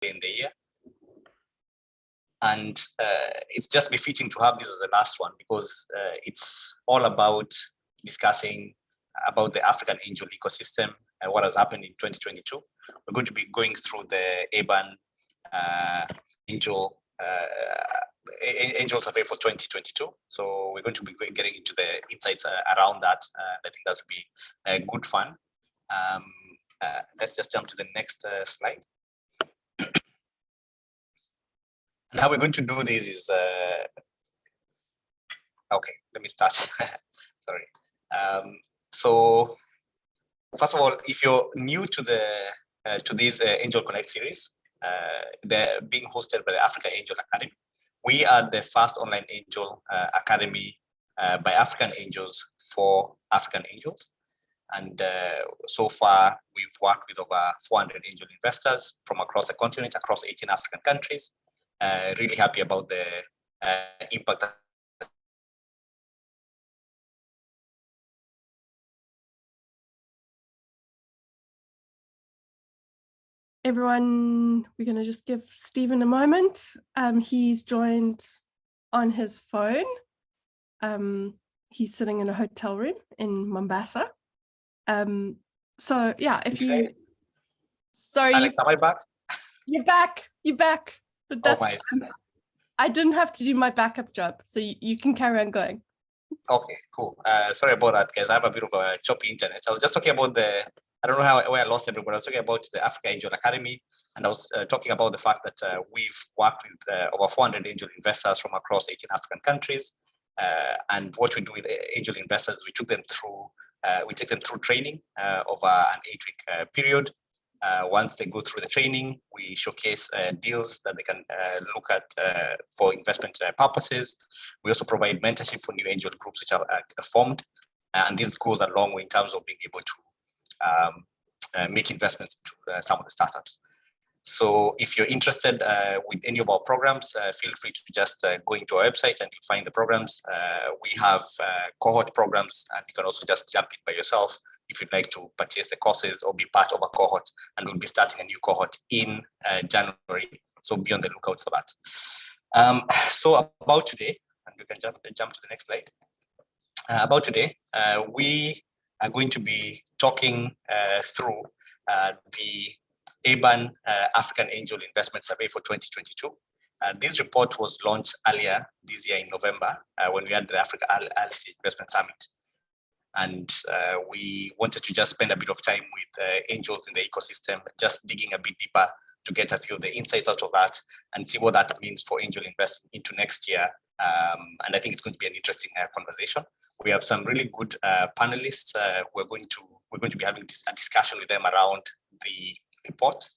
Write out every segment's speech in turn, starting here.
in the year. And it's just befitting to have this as the last one, because it's all about discussing about the African angel ecosystem and what has happened in 2022. We're going to be going through the ABAN angel survey for 2022. So we're going to be getting into the insights around that. I think that will be good fun. Let's just jump to the next slide. And how we're going to do this is, okay, let me start. Sorry. So first of all, if you're new to this Angel Connect series, they're being hosted by the Africa Angel Academy. We are the first online angel academy by African angels for African angels. And so far, we've worked with over 400 angel investors from across the continent, across 18 African countries. Really happy about the impact. Everyone, we're going to just give Stephen a moment. He's joined on his phone. He's sitting in a hotel room in Mombasa. So yeah, if you, sorry, Alex, am I back? You're back. But that's, I didn't have to do my backup job, so you can carry on going. Okay, cool. Sorry about that, guys. I have a bit of a choppy internet. I was just talking about I don't know where I lost everybody. I was talking about the Africa Angel Academy, and I was talking about the fact that we've worked with over 400 angel investors from across 18 African countries. And what we do with angel investors, we take them through training over an 8-week period. Once they go through the training, we showcase deals that they can look at for investment purposes. We also provide mentorship for new angel groups which are formed. And this goes a long way in terms of being able to make investments into some of the startups. So if you're interested with any of our programs, feel free to just go into our website and you'll find the programs. We have cohort programs, and you can also just jump in by yourself if you'd like to purchase the courses or be part of a cohort. And we'll be starting a new cohort in January. So be on the lookout for that. So about today, and you can jump to the next slide. About today, we are going to be talking through the ABAN African Angel Investment Survey for 2022. This report was launched earlier this year in November when we had the Africa ALC Investment Summit. And we wanted to just spend a bit of time with angels in the ecosystem, just digging a bit deeper to get a few of the insights out of that and see what that means for angel investing into next year. And I think it's going to be an interesting conversation. We have some really good panelists. We're going to be having a discussion with them around the report.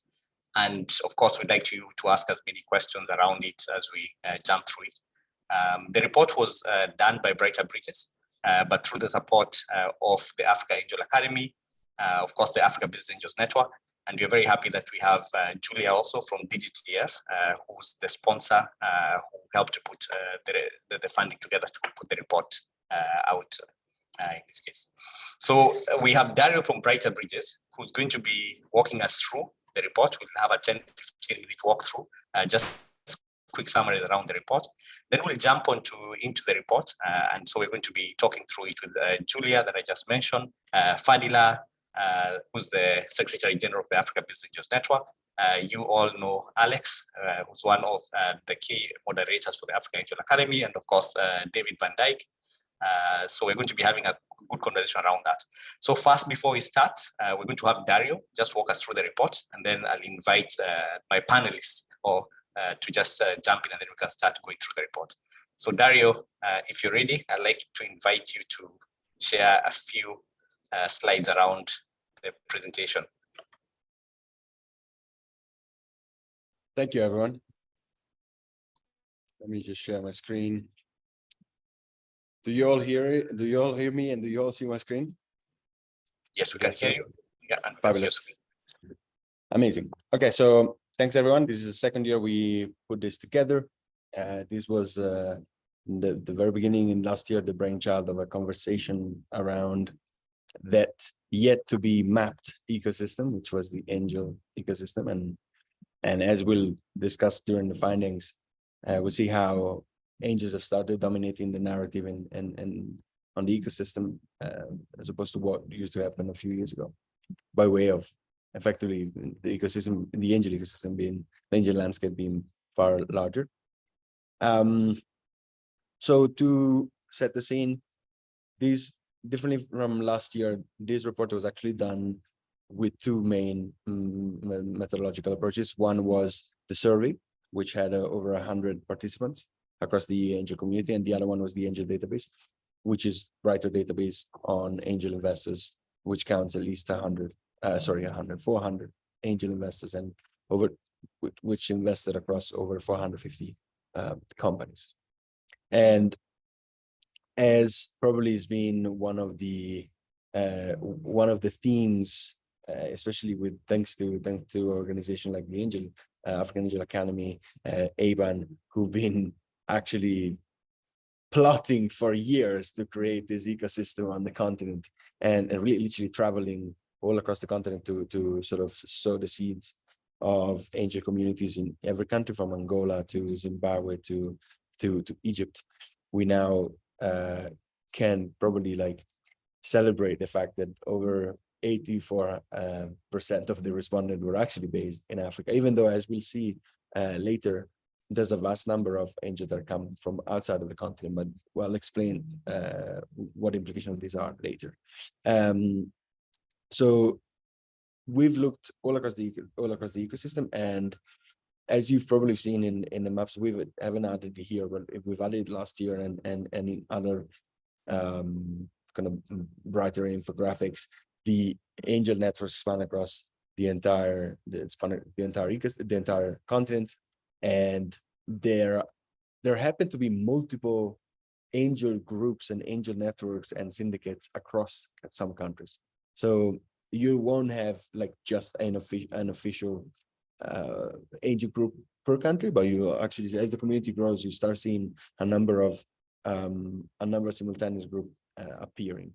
And of course, we'd like you to ask us many questions around it as we jump through it. The report was done by Brighter Bridges, but through the support of the Africa Angel Academy, of course, the Africa Business Angels Network. And we're very happy that we have Julia also from DigiTDF, who's the sponsor, who helped to put the funding together to put the report out in this case. So we have Dario from Brighter Bridges, who's going to be walking us through the report. We'll have a 10-15 minute walkthrough, just quick summaries around the report. Then we'll jump into the report. And so we're going to be talking through it with Julia that I just mentioned, Fadila, who's the Secretary General of the Africa Business Angels Network. You all know Alex, who's one of the key moderators for the Africa Angel Academy, and of course, David Van Dyke. So we're going to be having a good conversation around that. So first, before we start, we're going to have Dario just walk us through the report, and then I'll invite my panelists to just jump in, and then we can start going through the report. So Dario, if you're ready, I'd like to invite you to share a few slides around the presentation. Thank you, everyone. Let me just share my screen. Do you all hear it? Do you all hear me, and do you all see my screen? Yes, we can hear you. Yeah, and fabulous. Amazing. Okay, so thanks, everyone. This is the second year we put this together. This was the very beginning in last year, the brainchild of a conversation around that yet to be mapped ecosystem, which was the angel ecosystem. And And as we'll discuss during the findings, we'll see how angels have started dominating the narrative and on the ecosystem, as opposed to what used to happen a few years ago, by way of effectively the ecosystem, the angel ecosystem being, the angel landscape being far larger. So to set the scene, these differently from last year, this report was actually done with two main methodological approaches. One was the survey, which had over 100 participants across the angel community, and the other one was the angel database, which is Brighter database on angel investors, which counts at least 400 angel investors, and over which invested across over 450 companies. And as probably has been one of the themes, especially with thanks to organization like the Angel African Angel Academy, ABAN, who've been actually plotting for years to create this ecosystem on the continent, and really literally traveling all across the continent to sort of sow the seeds of angel communities in every country, from Angola to Zimbabwe to Egypt. We now can probably like celebrate the fact that over 84% of the respondents were actually based in Africa, even though, as we'll see later, there's a vast number of angels that come from outside of the continent, but we'll explain what implications of these are later. So we've looked all across the ecosystem, and as you've probably seen in the maps, we haven't added it here, but we've added last year and in other kind of brighter infographics. The angel networks span across the entire continent, and there happen to be multiple angel groups and angel networks and syndicates across some countries. So you won't have like just an official angel group per country, but you actually, as the community grows, you start seeing a number of simultaneous groups appearing.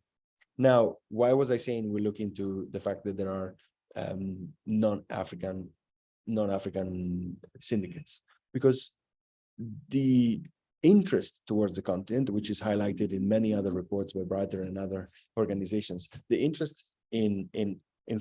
Now, why was I saying we look into the fact that there are non-African syndicates? Because the interest towards the continent, which is highlighted in many other reports by Brighter and other organizations, the interest in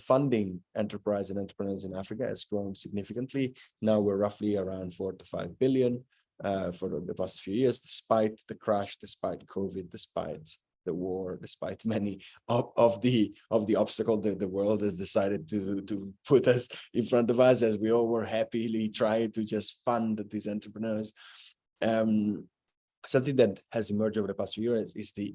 funding enterprise and entrepreneurs in Africa has grown significantly. Now we're roughly around 4 to 5 billion for the past few years, despite the crash, despite COVID, despite the war, despite many of the obstacles that the world has decided to put us in front of us, as we all were happily trying to just fund these entrepreneurs. Something that has emerged over the past few years is the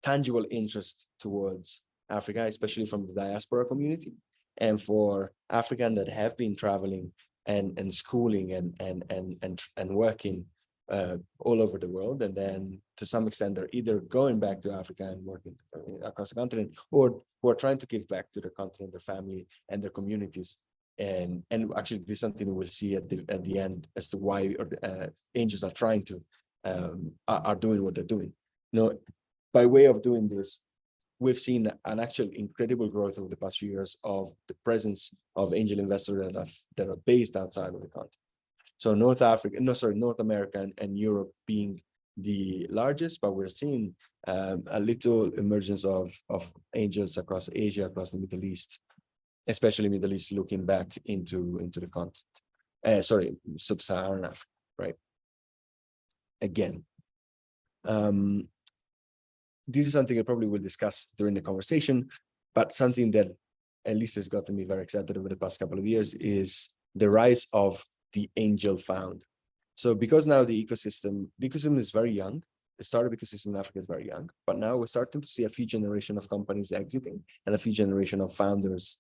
tangible interest towards Africa, especially from the diaspora community, and for Africans that have been traveling and schooling and working all over the world, and then to some extent they're either going back to Africa and working across the continent, or who are trying to give back to their continent, their family, and their communities. And actually, this is something we'll see at the end as to why angels are trying to are doing what they're doing. You know, by way of doing this, we've seen an actual incredible growth over the past few years of the presence of angel investors that are based outside of the continent. So North America and Europe being the largest, but we're seeing a little emergence of angels across Asia, across the Middle East, especially Middle East, looking back into the continent. Sub-Saharan Africa, right? Again, this is something I probably will discuss during the conversation, but something that at least has gotten me very excited over the past couple of years is the rise of the angel found. So because now the ecosystem is very young, the startup ecosystem in Africa is very young, but now we're starting to see a few generation of companies exiting and a few generation of founders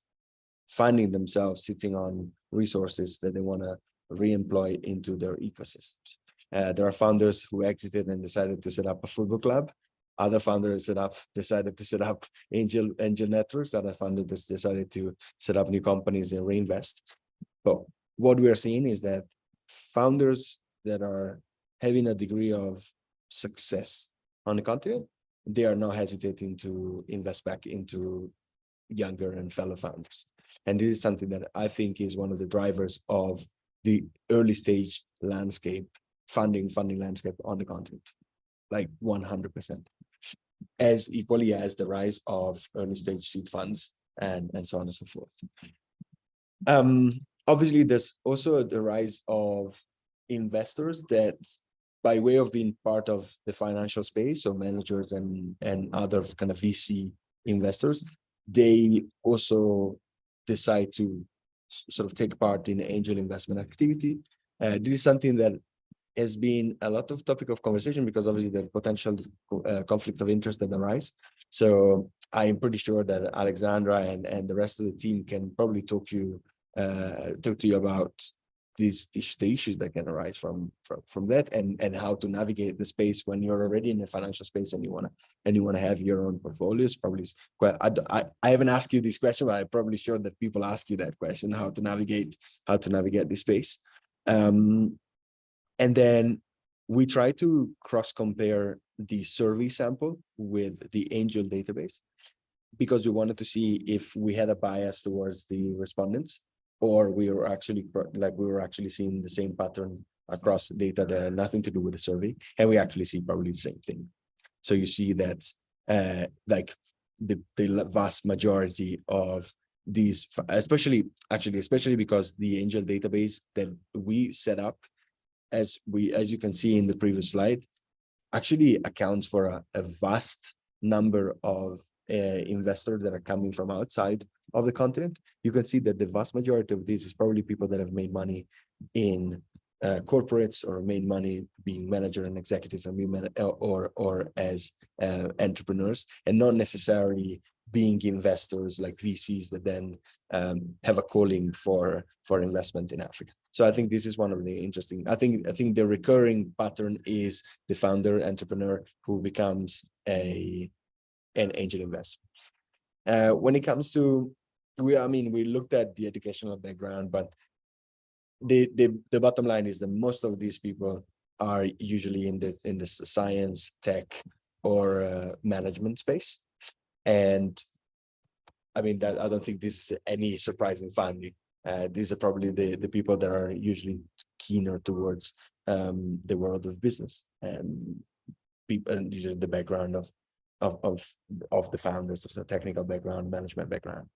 finding themselves sitting on resources that they want to re-employ into their ecosystems. There are founders who exited and decided to set up a football club. Other founders decided to set up angel networks. Other founders decided to set up new companies and reinvest. But what we are seeing is that founders that are having a degree of success on the continent, they are not hesitating to invest back into younger and fellow founders. And this is something that I think is one of the drivers of the early stage landscape, funding landscape on the continent, like 100%, as equally as the rise of early stage seed funds and so on and so forth. Obviously, there's also the rise of investors that, by way of being part of the financial space, so managers and other kind of VC investors, they also decide to sort of take part in angel investment activity. This is something that has been a lot of topic of conversation because obviously the potential conflict of interest that arise. So I'm pretty sure that Alexandra and the rest of the team can probably talk to you about the issues that can arise from that, and how to navigate the space when you're already in the financial space and you want to have your own portfolios. Probably, well, I haven't asked you this question, but I'm probably sure that people ask you that question: how to navigate this space. And then we try to cross compare the survey sample with the angel database, because we wanted to see if we had a bias towards the respondents, or we were actually seeing the same pattern across data that had nothing to do with the survey, and we actually see probably the same thing. So you see that like the vast majority of these, especially because the angel database that we set up, as you can see in the previous slide, actually accounts for a vast number of investors that are coming from outside of the continent. You can see that the vast majority of this is probably people that have made money in corporates, or made money being manager and executive, and or as entrepreneurs, and not necessarily being investors like VCs that then have a calling for investment in Africa. So I think this is one of the interesting. I think the recurring pattern is the founder entrepreneur who becomes an angel investor. When it comes to, we looked at the educational background, but the bottom line is that most of these people are usually in the science, tech, or management space. And I mean, that I don't think this is any surprising finding. These are probably the people that are usually keener towards the world of business, and people, and usually the background of the founders, of the technical background, management background.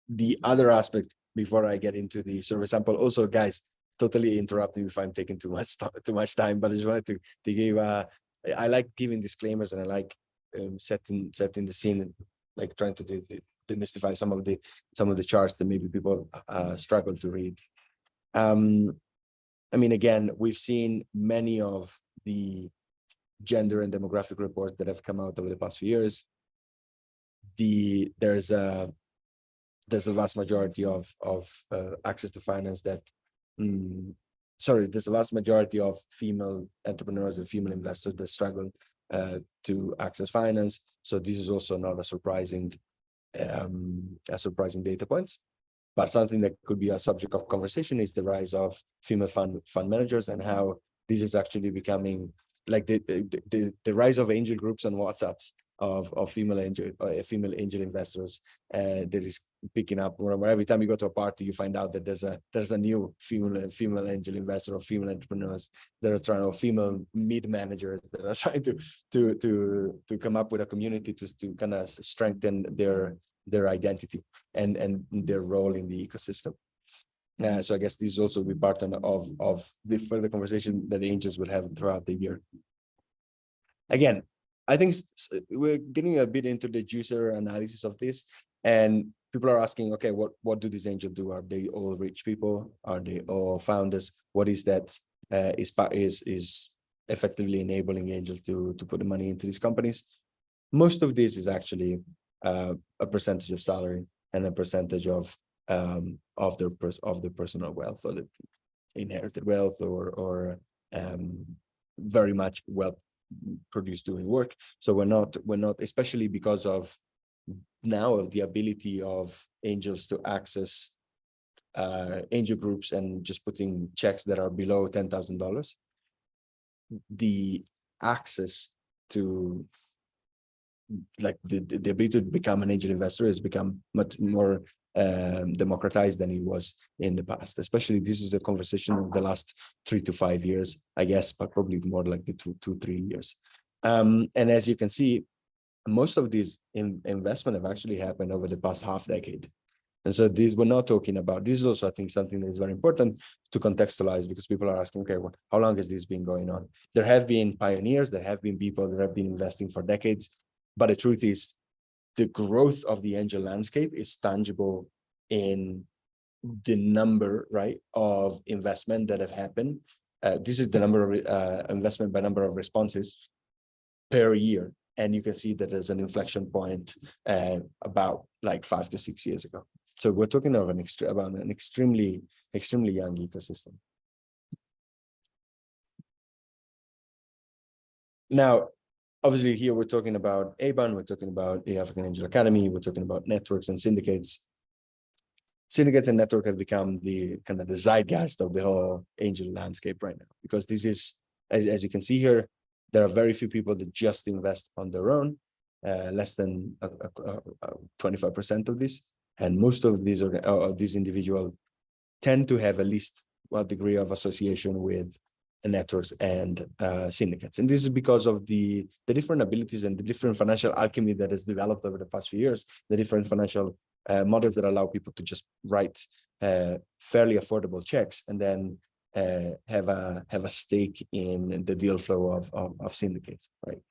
The other aspect, before I get into the survey sample, also, guys, totally interrupt me if I'm taking too much time, but I just wanted to give I like giving disclaimers, and I like setting the scene, like trying to demystify some of the charts that maybe people struggle to read. I mean, again, we've seen many of the gender and demographic reports that have come out over the past few years. There's a vast majority of access to finance that there's a vast majority of female entrepreneurs and female investors that struggle to access finance. So this is also not a surprising data point. But something that could be a subject of conversation is the rise of female fund managers, and how this is actually becoming like the rise of angel groups and WhatsApps of female angel investors that is picking up more and more. Every time you go to a party, you find out that there's a new female angel investor, or female entrepreneurs that are trying, or female mid managers that are trying to come up with a community to kind of strengthen their identity and their role in the ecosystem. So I guess this is also be part of the further conversation that angels will have throughout the year. Again, I think we're getting a bit into the juicer analysis of this, and people are asking, okay, what do these angels do? Are they all rich people? Are they all founders? What is that is effectively enabling angels to put the money into these companies? Most of this is actually a percentage of salary and a percentage of their personal wealth, or the inherited wealth, or very much wealth produced doing work. So we're not, especially because of now of the ability of angels to access angel groups and just putting checks that are below $10,000. The access to, like, the ability to become an angel investor has become much more democratized than it was in the past. Especially this is a conversation of the last 3 to 5 years, I guess, but probably more like the 3 years. And as you can see, most of these investment have actually happened over the past half decade. And so these we're not talking about. This is also, I think, something that is very important to contextualize, because people are asking, okay, how long has this been going on? There have been pioneers, there have been people that have been investing for decades, but the truth is the growth of the angel landscape is tangible in the number, right, of investment that have happened. This is the number of investment by number of responses per year. And you can see that there's an inflection point about like 5 to 6 years ago. So we're talking of about an extremely young ecosystem. Now, obviously here we're talking about ABAN, we're talking about the African Angel Academy, we're talking about networks and syndicates. Syndicates and network have become the kind of the zeitgeist of the whole angel landscape right now, because this is, as you can see here, there are very few people that just invest on their own, less than 25% of this. And most of these individuals tend to have at least a degree of association with networks and syndicates. And this is because of the different abilities and the different financial alchemy that has developed over the past few years, the different financial models that allow people to just write fairly affordable checks and then have a stake in the deal flow of syndicates, right?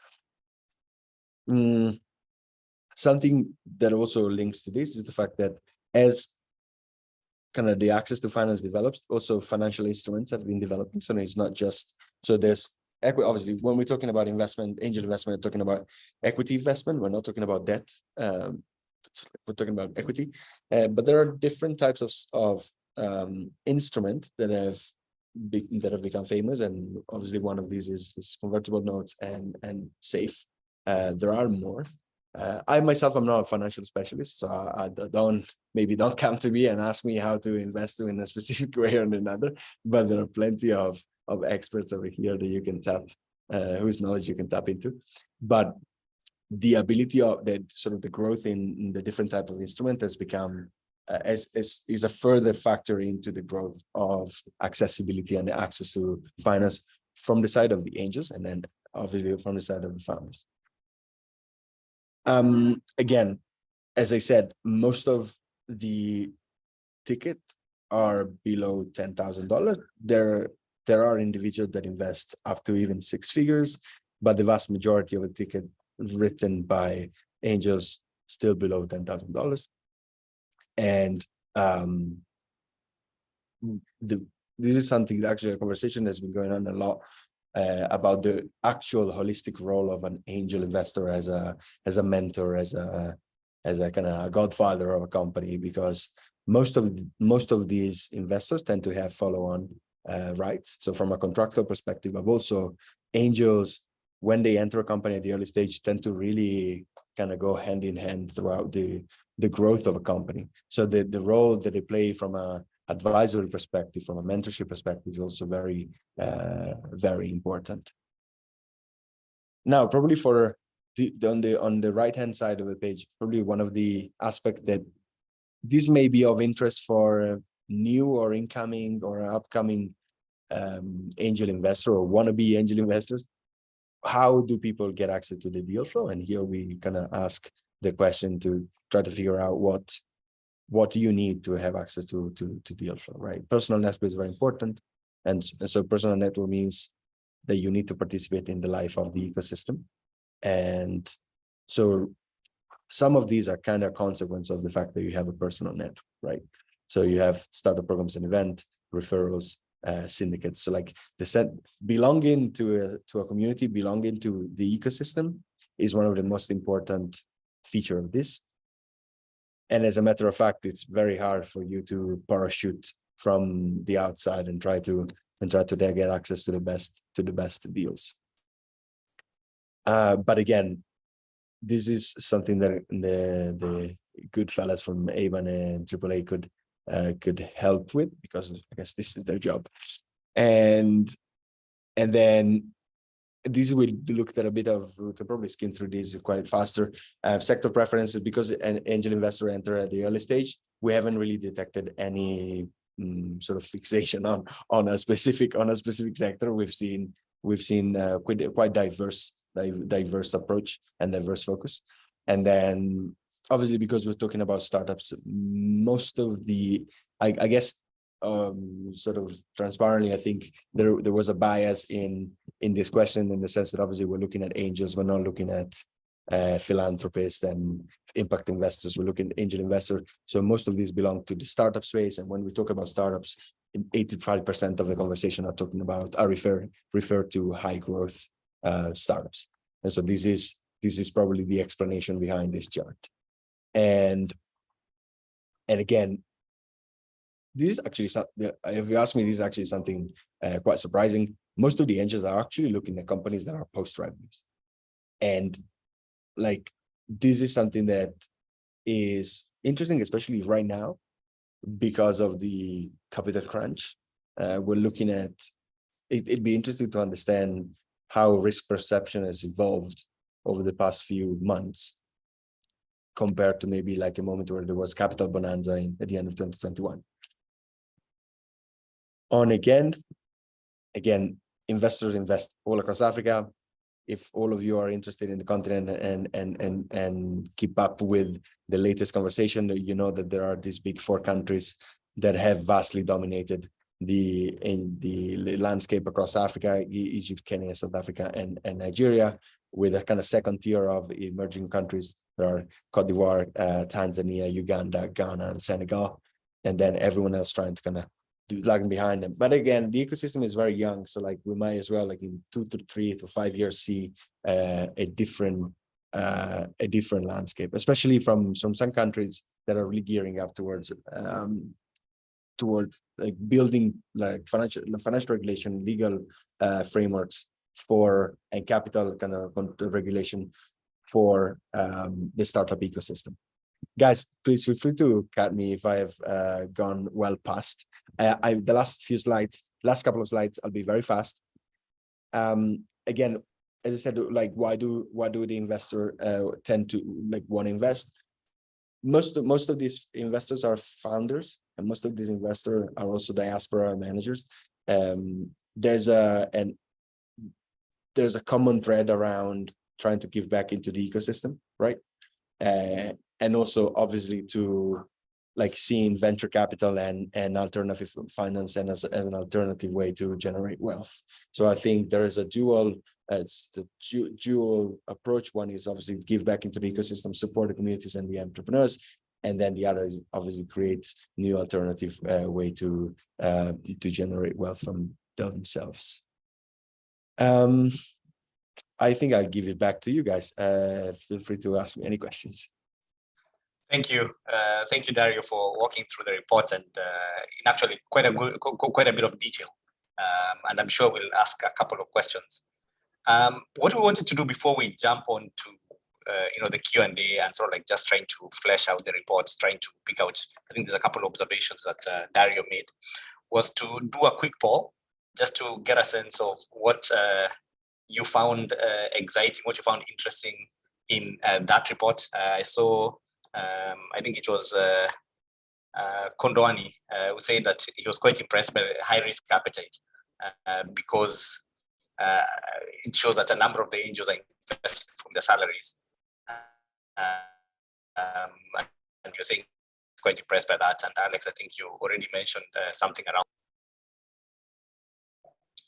Something that also links to this is the fact that as kind of the access to finance develops, also financial instruments have been developing. So it's not just, so there's equity, obviously, when we're talking about investment, angel investment, we're talking about equity investment. We're not talking about debt. We're talking about equity, but there are different types of instrument that have become famous, and obviously one of these is convertible notes and safe. There are more. I myself am not a financial specialist, so I don't come to me and ask me how to invest in a specific way or another. But there are plenty of experts over here that you can tap, whose knowledge you can tap into. But the ability of that sort of the growth in the different type of instrument has become is a further factor into the growth of accessibility and access to finance from the side of the angels, and then obviously from the side of the founders. Again, as I said, most of the ticket are below $10,000. There are individuals that invest up to even 6 figures, but the vast majority of the ticket written by angels still below $10,000. And this is something that actually a conversation that's been going on a lot about the actual holistic role of an angel investor as a mentor, as a kind of a godfather of a company, because most of these investors tend to have follow-on rights. So from a contractual perspective, but also angels, when they enter a company at the early stage, tend to really kind of go hand in hand throughout the growth of a company. So the role that they play from a advisory perspective, from a mentorship perspective, is also very, very important. Now, probably for on the right-hand side of the page, probably one of the aspects that this may be of interest for new or incoming or upcoming angel investor or wannabe angel investors. How do people get access to the deal flow? And here we kind of ask the question to try to figure out what do you need to have access to deal flow, right? Personal network is very important. And so personal network means that you need to participate in the life of the ecosystem. And so some of these are kind of consequence of the fact that you have a personal network, right? So you have startup programs and event, referrals, syndicates. So like belonging to a community, belonging to the ecosystem is one of the most important feature of this. And as a matter of fact, it's very hard for you to parachute from the outside and try to get access to the best deals. But again, this is something that the good fellas from ABAN and AAA could help with, because I guess this is their job. And then this we looked at a bit of, we can probably skim through this quite faster. Sector preferences, because an angel investor enter at the early stage, we haven't really detected any sort of fixation on a specific sector. We've seen quite diverse approach and diverse focus. And then obviously, because we're talking about startups, most of the, I guess, sort of transparently, I think there was a bias in this question, in the sense that obviously we're looking at angels, we're not looking at philanthropists and impact investors, we're looking at angel investor. So most of these belong to the startup space. And when we talk about startups, 85% of the conversation are refer to high growth startups. And so this is probably the explanation behind this chart. And again, this is actually something, if you ask me, this is actually something quite surprising. Most of the angels are actually looking at companies that are post revenues. And like, this is something that is interesting, especially right now, because of the capital crunch. We're looking at, it'd be interesting to understand how risk perception has evolved over the past few months, compared to maybe like a moment where there was capital bonanza at the end of 2021. On again, investors invest all across Africa. If all of you are interested in the continent and keep up with the latest conversation, you know that there are these big 4 countries that have vastly dominated the landscape across Africa: Egypt, Kenya, South Africa, and Nigeria, with a kind of second tier of emerging countries. There are Cote d'Ivoire, Tanzania, Uganda, Ghana, and Senegal, and then everyone else trying to kind of lagging behind them. But again, the ecosystem is very young, so like we might as well, like in 2 to 3 to 5 years, see a different landscape, especially from some countries that are really gearing up towards like building like financial regulation, legal frameworks for, and capital kind of regulation for the startup ecosystem. Guys, please feel free to cut me if I have gone well past. The last couple of slides, I'll be very fast. Again, as I said, like why do the investor tend to like want to invest? Most of these investors are founders, and most of these investors are also diaspora managers. There's a common thread around trying to give back into the ecosystem, right? And also obviously to like seeing venture capital and alternative finance and as an alternative way to generate wealth. So I think there is a dual approach. One is obviously give back into the ecosystem, support the communities and the entrepreneurs, and then the other is obviously create new alternative way to generate wealth from themselves. I think I'll give it back to you guys. Feel free to ask me any questions. Thank you, Dario, for walking through the report and in actually quite a bit of detail. And I'm sure we'll ask a couple of questions. What we wanted to do before we jump on to the Q&A and sort of like just trying to flesh out the reports, trying to pick out, I think there's a couple of observations that Dario made, was to do a quick poll just to get a sense of what you found exciting, what you found interesting in that report. I saw, I think it was Kondwani who said that he was quite impressed by the high risk appetite because it shows that a number of the angels are invested from their salaries. And you're saying quite impressed by that. And Alex, I think you already mentioned something around.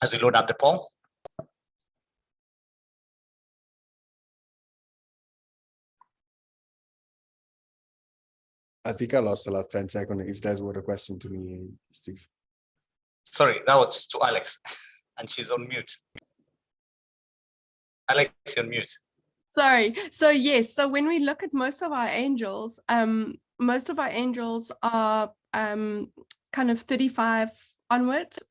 As we load up the poll. I think I lost the last 10 seconds. If that's what a question to me, Steve. Sorry, that was to Alex, and she's on mute. Alex, you're on mute. Sorry. So yes, so when we look at most of our angels are kind of 35 onwards.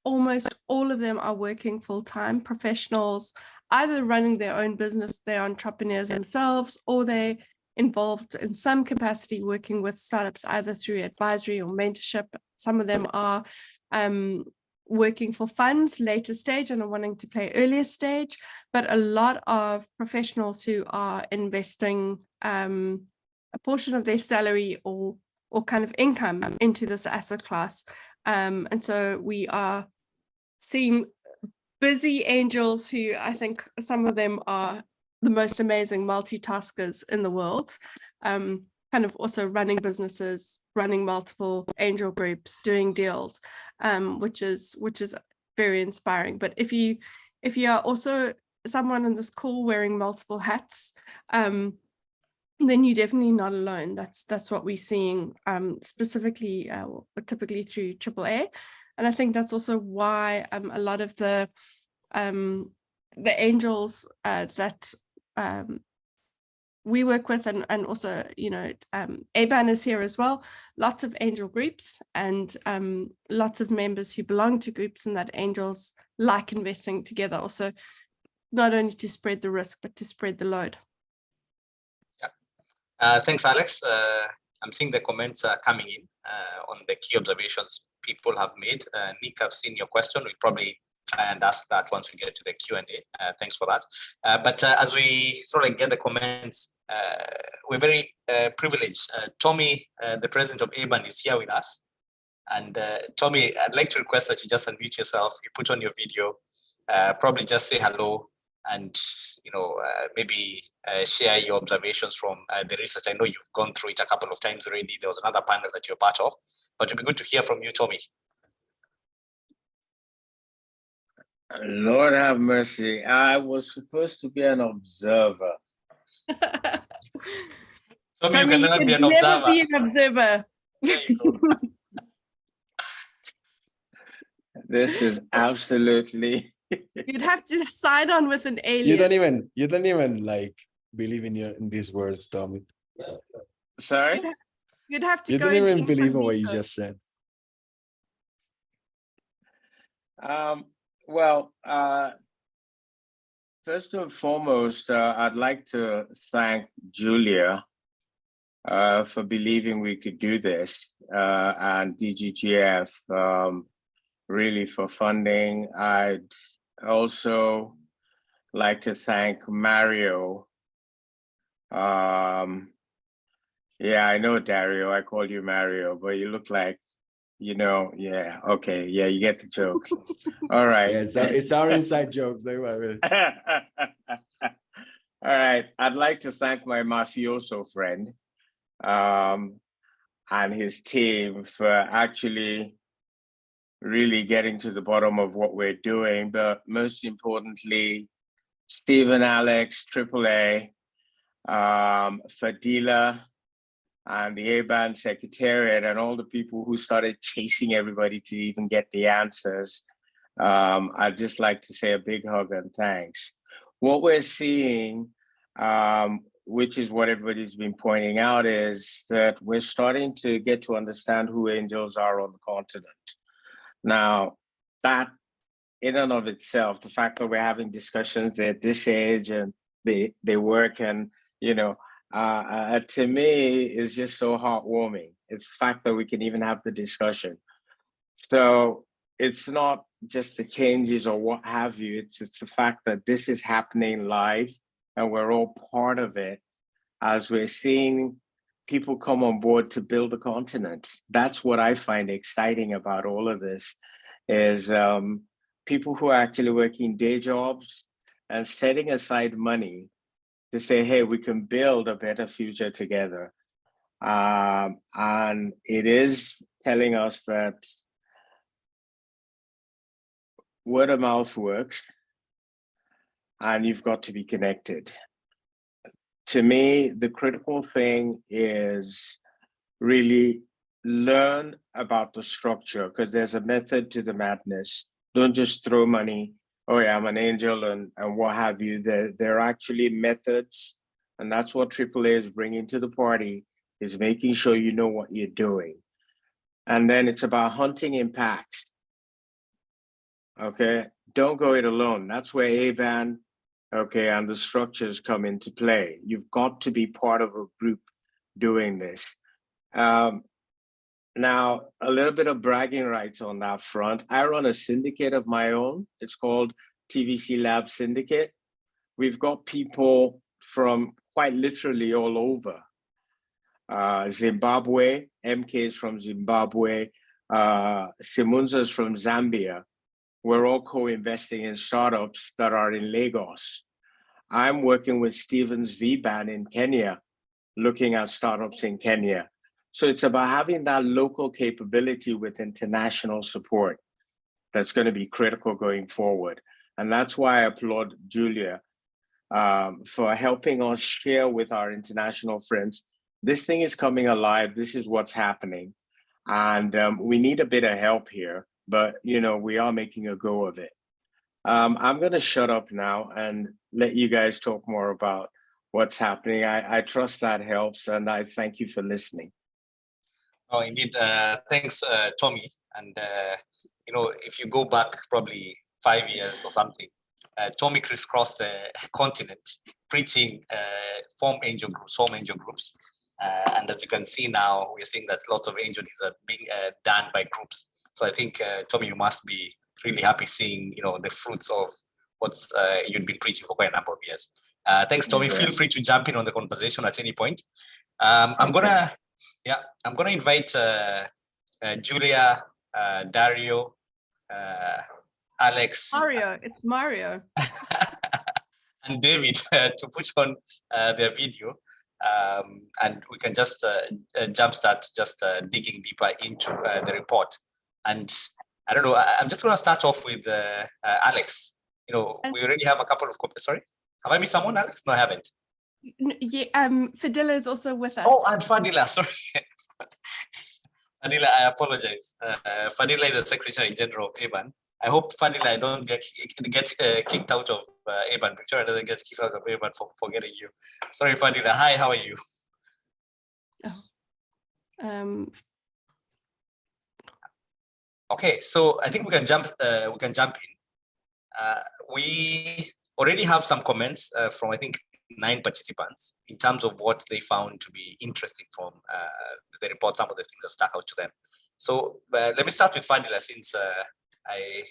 Almost all of them are working full-time professionals, either running their own business, they're entrepreneurs themselves, or they're involved in some capacity working with startups, either through advisory or mentorship. Some of them are working for funds later stage and are wanting to play earlier stage, but a lot of professionals who are investing a portion of their salary or kind of income into this asset class. And so we are seeing busy angels who I think some of them are the most amazing multitaskers in the world, kind of also running businesses, running multiple angel groups, doing deals, which is very inspiring. But if you are also someone in this call wearing multiple hats, then you're definitely not alone. That's what we're seeing, specifically, typically through AAA. And I think that's also why a lot of the angels that we work with, and also, you know, ABAN is here as well. Lots of angel groups and lots of members who belong to groups, and that angels like investing together also, not only to spread the risk, but to spread the load. Thanks, Alex. I'm seeing the comments are coming in on the key observations people have made. Nick, I've seen your question. We'll probably try and ask that once we get to the Q&A. Thanks for that. But as we sort of get the comments, we're very privileged. Tommy, the president of ABAN, is here with us. And Tommy, I'd like to request that you just unmute yourself, you put on your video, probably just say hello, and maybe share your observations from the research. I know you've gone through it a couple of times already. There was another panel that you're part of, but it'd be good to hear from you, Tommy. Lord have mercy. I was supposed to be an observer. Tommy, you can never be an observer. Never be an observer. There you go. This is absolutely. You'd have to sign on with an alien. You don't even like believe in these words, Tommy. Sorry? You'd have to You go. don't even believe in what you just said. Well, first and foremost, I'd like to thank Julia for believing we could do this, and DGGF really for funding. I'd also like to thank Mario. Yeah, I know, Dario, I called you Mario, but you look like, yeah, okay, yeah, you get the joke. All right. Yeah, it's our inside jokes. Don't worry. All right, I'd like to thank my mafioso friend and his team for actually really getting to the bottom of what we're doing, but most importantly, Stephen, Alex, AAA, Fadila, and the ABAN Secretariat, and all the people who started chasing everybody to even get the answers. I'd just like to say a big hug and thanks. What we're seeing, which is what everybody's been pointing out, is that we're starting to get to understand who angels are on the continent. Now, that in and of itself, the fact that we're having discussions at this age and they work, and to me is just so heartwarming. It's the fact that we can even have the discussion. So it's not just the changes or what have you, it's the fact that this is happening live and we're all part of it as we're seeing people come on board to build the continent. That's what I find exciting about all of this, is people who are actually working day jobs and setting aside money to say, hey, we can build a better future together. And it is telling us that word of mouth works, and you've got to be connected. To me, the critical thing is really learn about the structure, because there's a method to the madness. Don't just throw money, oh yeah, I'm an angel and what have you. There are actually methods, and that's what AAA is bringing to the party, is making sure you know what you're doing. And then it's about hunting impacts. Okay, don't go it alone. That's where ABAN, okay, and the structures come into play. You've got to be part of a group doing this. Now, a little bit of bragging rights on that front. I run a syndicate of my own. It's called TVC Lab Syndicate. We've got people from quite literally all over. Zimbabwe, MK's from Zimbabwe, Simunza's from Zambia. We're all co-investing in startups that are in Lagos. I'm working with Stevens VBAN in Kenya, looking at startups in Kenya. So it's about having that local capability with international support that's going to be critical going forward. And that's why I applaud Julia for helping us share with our international friends. This thing is coming alive. This is what's happening. And we need a bit of help here, but we are making a go of it. I'm going to shut up now and let you guys talk more about what's happening. I trust that helps, and I thank you for listening. Oh, indeed. Thanks, Tommy. And, if you go back probably 5 years or something, Tommy crisscrossed the continent preaching form angel groups. And as you can see now, we're seeing that lots of angel deals are being done by groups. So I think, Tommy, you must be really happy seeing, the fruits of what's you've been preaching for quite a number of years. Thanks, Tommy. Feel free to jump in on the conversation at any point. I'm gonna invite Julia, Dario, Alex, It's Mario, and David to push on their video, and we can just jumpstart digging deeper into the report. And I don't know. I'm just gonna start off with Alex. We already have a couple of sorry. Have I missed someone, Alex? No, I haven't. Yeah, Fadila is also with us. Oh, and Fadila, sorry. Fadila, I apologize. Fadila is the Secretary General of ABAN. I hope Fadila, I don't get kicked out of ABAN. Victoria doesn't get kicked out of ABAN for forgetting you. Sorry, Fadila. Hi, how are you? Okay, so I think we can jump in. We already have some comments from, I think, 9 participants in terms of what they found to be interesting from the report, some of the things that stuck out to them. So let me start with Fadila, since I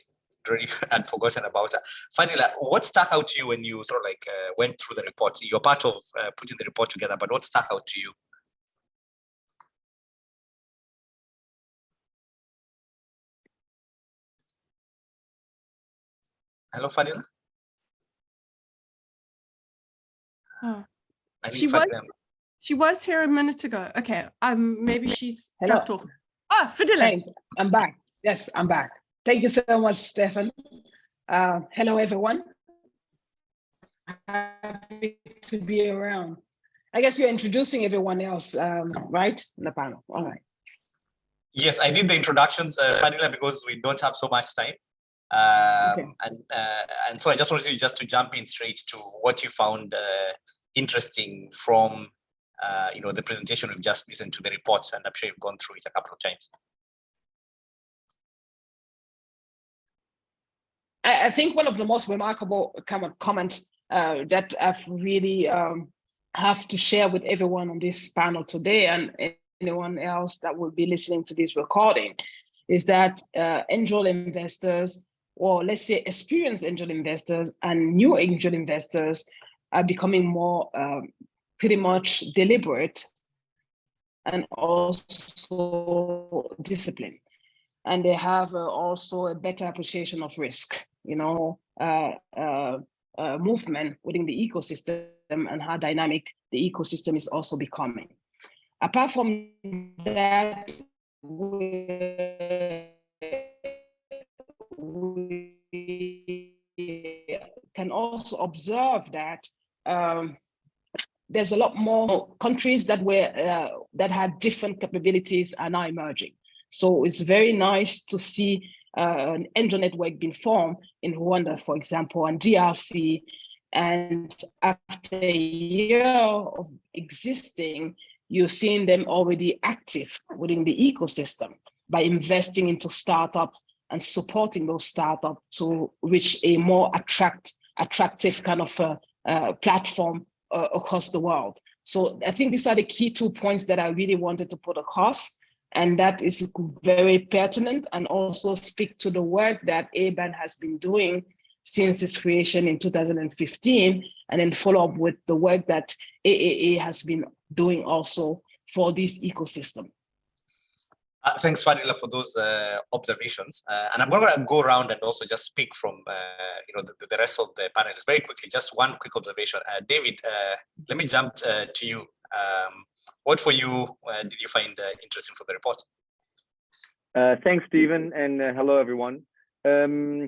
already had forgotten about her. Fadila, what stuck out to you when you sort of went through the report? You're part of putting the report together, but what stuck out to you? Hello, Fadila? Oh. She was here a minute ago. Okay, maybe she's dropped off. Ah, Fadila. Hey, I'm back. Yes, I'm back. Thank you so much, Stefan. Hello, everyone. Happy to be around. I guess you're introducing everyone else, right? In the panel. All right. Yes, I did the introductions, Fadila, because we don't have so much time. Okay. And so I just wanted you just to jump in straight to what you found interesting from the presentation we've just listened to, the reports, and I'm sure you've gone through it a couple of times. I think one of the most remarkable comments that I've really have to share with everyone on this panel today, and anyone else that will be listening to this recording, is that angel investors, or let's say experienced angel investors and new angel investors, are becoming more pretty much deliberate and also disciplined. And they have also a better appreciation of risk, movement within the ecosystem and how dynamic the ecosystem is also becoming. Apart from that, we can also observe that there's a lot more countries that had different capabilities are now emerging. So it's very nice to see an angel network being formed in Rwanda, for example, and DRC. And after a year of existing, you're seeing them already active within the ecosystem by investing into startups and supporting those startups to reach a more attractive kind of platform across the world. So I think these are the key 2 points that I really wanted to put across. And that is very pertinent and also speak to the work that ABAN has been doing since its creation in 2015, and then follow up with the work that AAA has been doing also for this ecosystem. Thanks, Fadila, for those observations. And I'm going to go around and also just speak from the rest of the panelists very quickly. Just one quick observation. David, let me jump to you. What for you did you find interesting for the report? Thanks, Stephen, and hello, everyone. So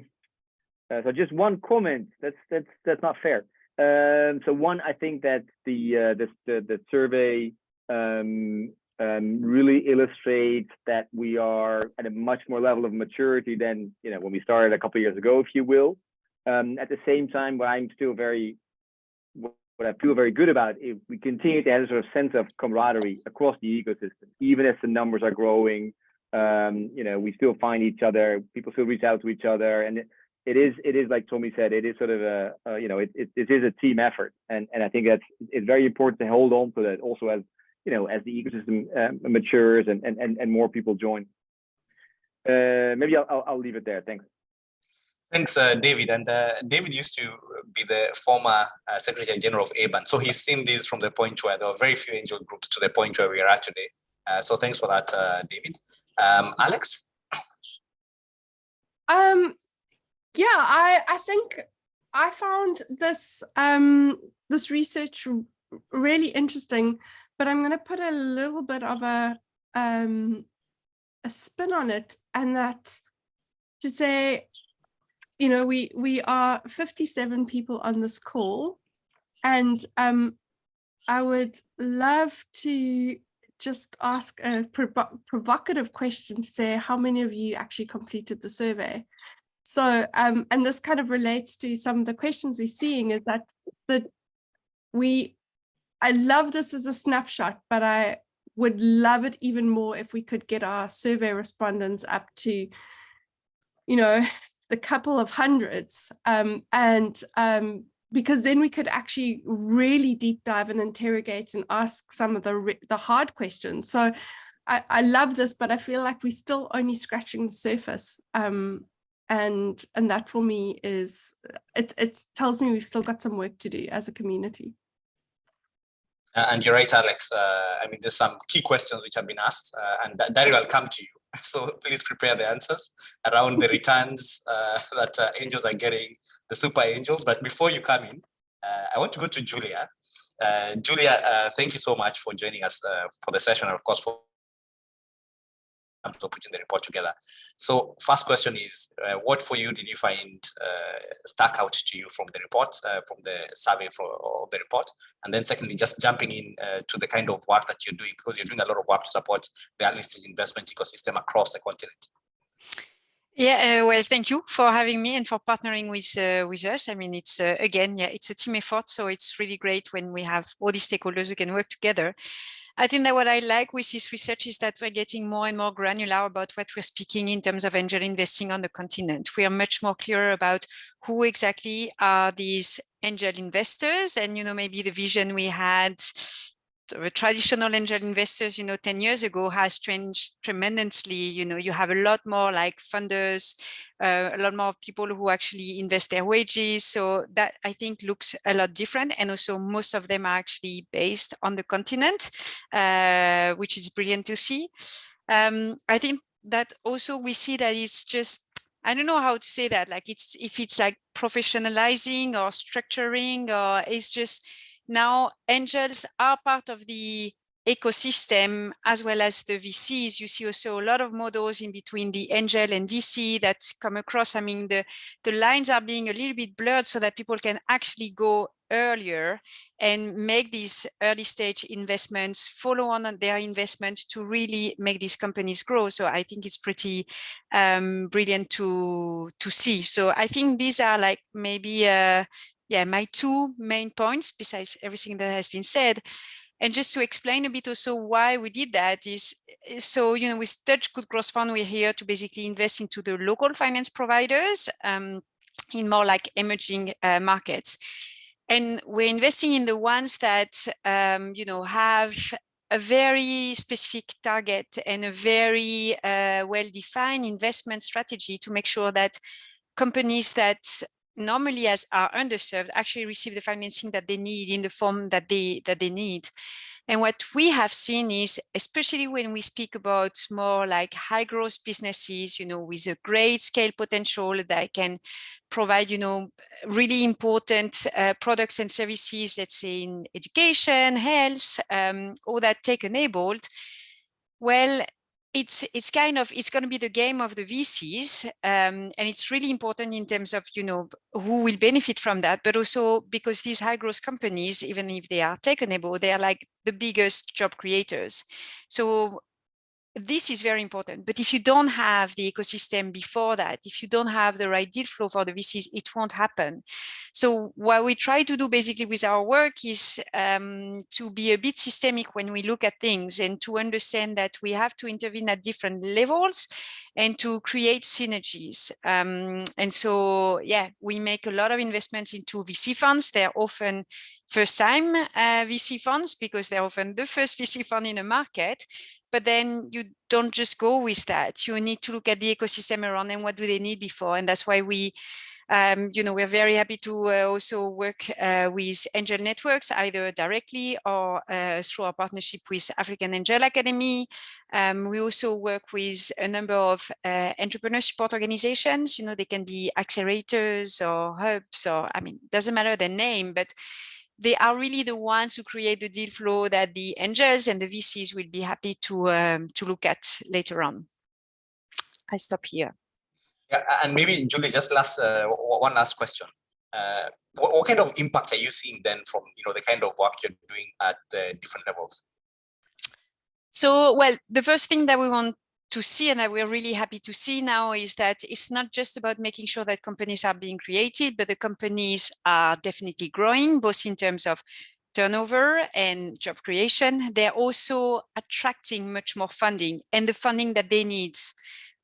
just one comment. That's not fair. So one, I think that the survey really illustrates that we are at a much more level of maturity than when we started a couple of years ago, if you will. At the same time, what I feel very good about is we continue to have a sort of sense of camaraderie across the ecosystem, even as the numbers are growing. We still find each other. People still reach out to each other, and it is like Tommy said. It is sort of it is a team effort, and I think it's very important to hold on to that also as as the ecosystem matures and more people join. Maybe I'll leave it there. Thanks. Thanks, David. And David used to be the former Secretary General of ABAN. So he's seen this from the point where there were very few angel groups to the point where we are at today. So thanks for that, David. Alex? Yeah, I think I found this this research really interesting, but I'm going to put a little bit of a spin on it, and that to say, we are 57 people on this call, and I would love to just ask a provocative question to say how many of you actually completed the survey. So, and this kind of relates to some of the questions we're seeing, is that I love this as a snapshot, but I would love it even more if we could get our survey respondents up to, the couple of hundreds, because then we could actually really deep dive and interrogate and ask some of the hard questions. So I love this, but I feel like we're still only scratching the surface. And that for me is, it tells me we've still got some work to do as a community. And you're right, Alex. There's some key questions which have been asked, and Daryl will come to you. So please prepare the answers around the returns that angels are getting, the super angels. But before you come in, I want to go to Julia. Julia, thank you so much for joining us for the session, and of course for putting the report together. So first question is, what for you did you find stuck out to you from the report, from the survey of the report? And then secondly, just jumping in to the kind of work that you're doing, because you're doing a lot of work to support the early stage investment ecosystem across the continent. Yeah, well, thank you for having me and for partnering with us. It's again, it's a team effort, so it's really great when we have all these stakeholders who can work together. I think that what I like with this research is that we're getting more and more granular about what we're speaking in terms of angel investing on the continent. We are much more clear about who exactly are these angel investors, and maybe the vision we had, the traditional angel investors 10 years ago has changed tremendously. You have a lot more like funders, a lot more people who actually invest their wages, so that I think looks a lot different, and also most of them are actually based on the continent, which is brilliant to see. I think that also we see that it's just, I don't know how to say that, like if it's like professionalizing or structuring, or it's just now angels are part of the ecosystem as well as the VCs. You see also a lot of models in between the angel and VC that come across. The lines are being a little bit blurred so that people can actually go earlier and make these early stage investments, follow on their investment to really make these companies grow. So I think it's pretty brilliant to see. So I think these are like maybe my two main points besides everything that has been said. And just to explain a bit also why we did that is, so, with Dutch Good Growth Fund, we're here to basically invest into the local finance providers in more like emerging markets. And we're investing in the ones that, have a very specific target and a very well-defined investment strategy to make sure that companies that normally are underserved actually receive the financing that they need in the form that they need. And what we have seen is, especially when we speak about more like high growth businesses, with a great scale potential that can provide, really important products and services, let's say in education, health, all that tech-enabled, well, it's going to be the game of the VCs, and it's really important in terms of who will benefit from that, but also because these high growth companies, even if they are tech-enabled, they are like the biggest job creators. So this is very important. But if you don't have the ecosystem before that, if you don't have the right deal flow for the VCs, it won't happen. So what we try to do basically with our work is to be a bit systemic when we look at things and to understand that we have to intervene at different levels and to create synergies. And so, yeah, we make a lot of investments into VC funds. They're often first-time VC funds because they're often the first VC fund in a market. But then you don't just go with that. You need to look at the ecosystem around and what do they need before. And that's why we're very happy to also work with angel networks, either directly or through our partnership with African Angel Academy. We also work with a number of entrepreneur support organizations. They can be accelerators or hubs, or doesn't matter the name, but they are really the ones who create the deal flow that the angels and the VCs will be happy to look at later on. I stop here. Yeah, and maybe Julie, just one last question. What kind of impact are you seeing then from the kind of work you're doing at the different levels? So, well, the first thing that we want to see and that we're really happy to see now is that it's not just about making sure that companies are being created, but the companies are definitely growing, both in terms of turnover and job creation. They're also attracting much more funding and the funding that they need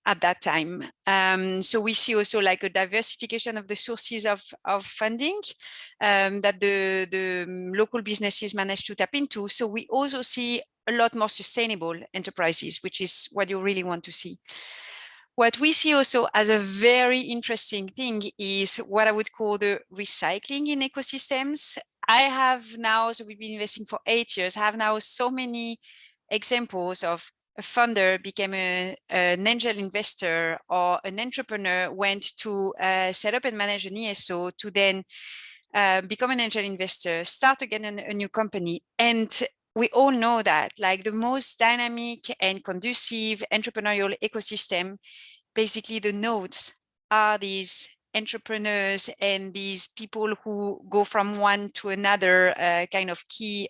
at that time. So we see also like a diversification of the sources of funding that the local businesses manage to tap into. So we also see a lot more sustainable enterprises, which is what you really want to see. What we see also as a very interesting thing is what I would call the recycling in ecosystems. I have now, so we've been investing for 8 years, I have now so many examples of a funder became an angel investor, or an entrepreneur went to set up and manage an ESO to then become an angel investor, start again a new company. And we all know that like the most dynamic and conducive entrepreneurial ecosystem, basically the nodes are these entrepreneurs and these people who go from one to another kind of key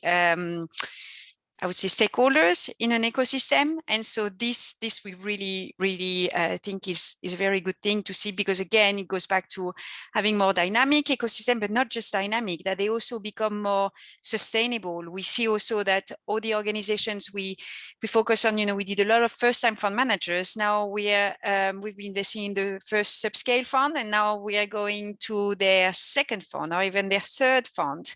I would say stakeholders in an ecosystem. And so this we really think is a very good thing to see, because again, it goes back to having more dynamic ecosystem, but not just dynamic, that they also become more sustainable. We see also that all the organizations we focus on, we did a lot of first-time fund managers. Now we've been investing in the first subscale fund, and now we are going to their second fund or even their third fund.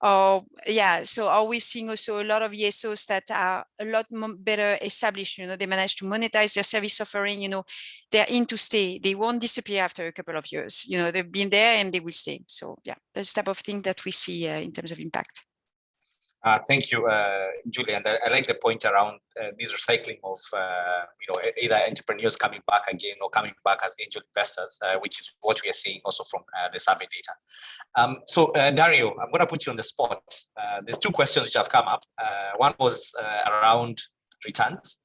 So are we seeing also a lot of ESOs that are a lot better established? They manage to monetize their service offering. They're in to stay. They won't disappear after a couple of years. They've been there and they will stay. So yeah, that's the type of thing that we see in terms of impact. Thank you, Julie. And I like the point around this recycling of either entrepreneurs coming back again or coming back as angel investors, which is what we are seeing also from the survey data. So Dario, I'm going to put you on the spot. There's 2 questions which have come up. One was around returns.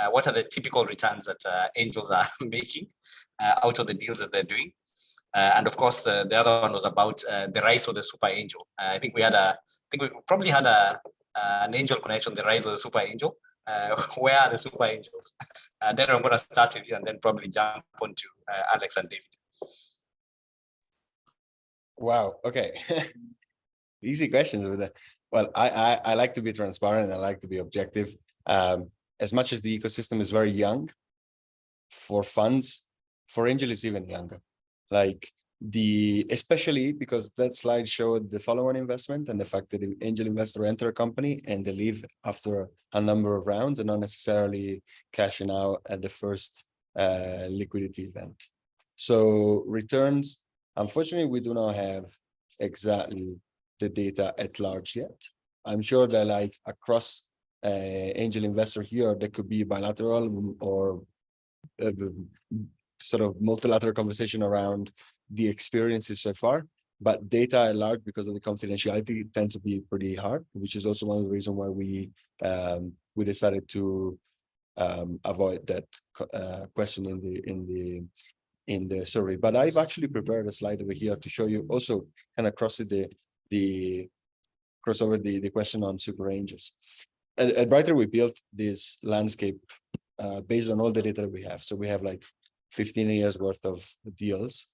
What are the typical returns that angels are making out of the deals that they're doing? And of course, the other one was about the rise of the super angel. I think we probably had an angel connection, the rise of the super angel. Where are the super angels? Then I'm going to start with you and then probably jump on to Alex and David. Wow. Okay. Easy questions over there. Well, I like to be transparent. I like to be objective. As much as the ecosystem is very young, for funds, for angel is even younger. Like especially because that slide showed the follow-on investment and the fact that the angel investor enter a company and they leave after a number of rounds and not necessarily cashing out at the first liquidity event. So returns, unfortunately, we do not have exactly the data at large yet. I'm sure that like across angel investor here, there could be bilateral or sort of multilateral conversation around the experiences so far, but data at large, because of the confidentiality, tend to be pretty hard, which is also one of the reasons why we decided to avoid that question in the survey. But I've actually prepared a slide over here to show you also kind of cross over the question on super angels. At Brighter, we built this landscape based on all the data that we have. So we have like 15 years worth of deals,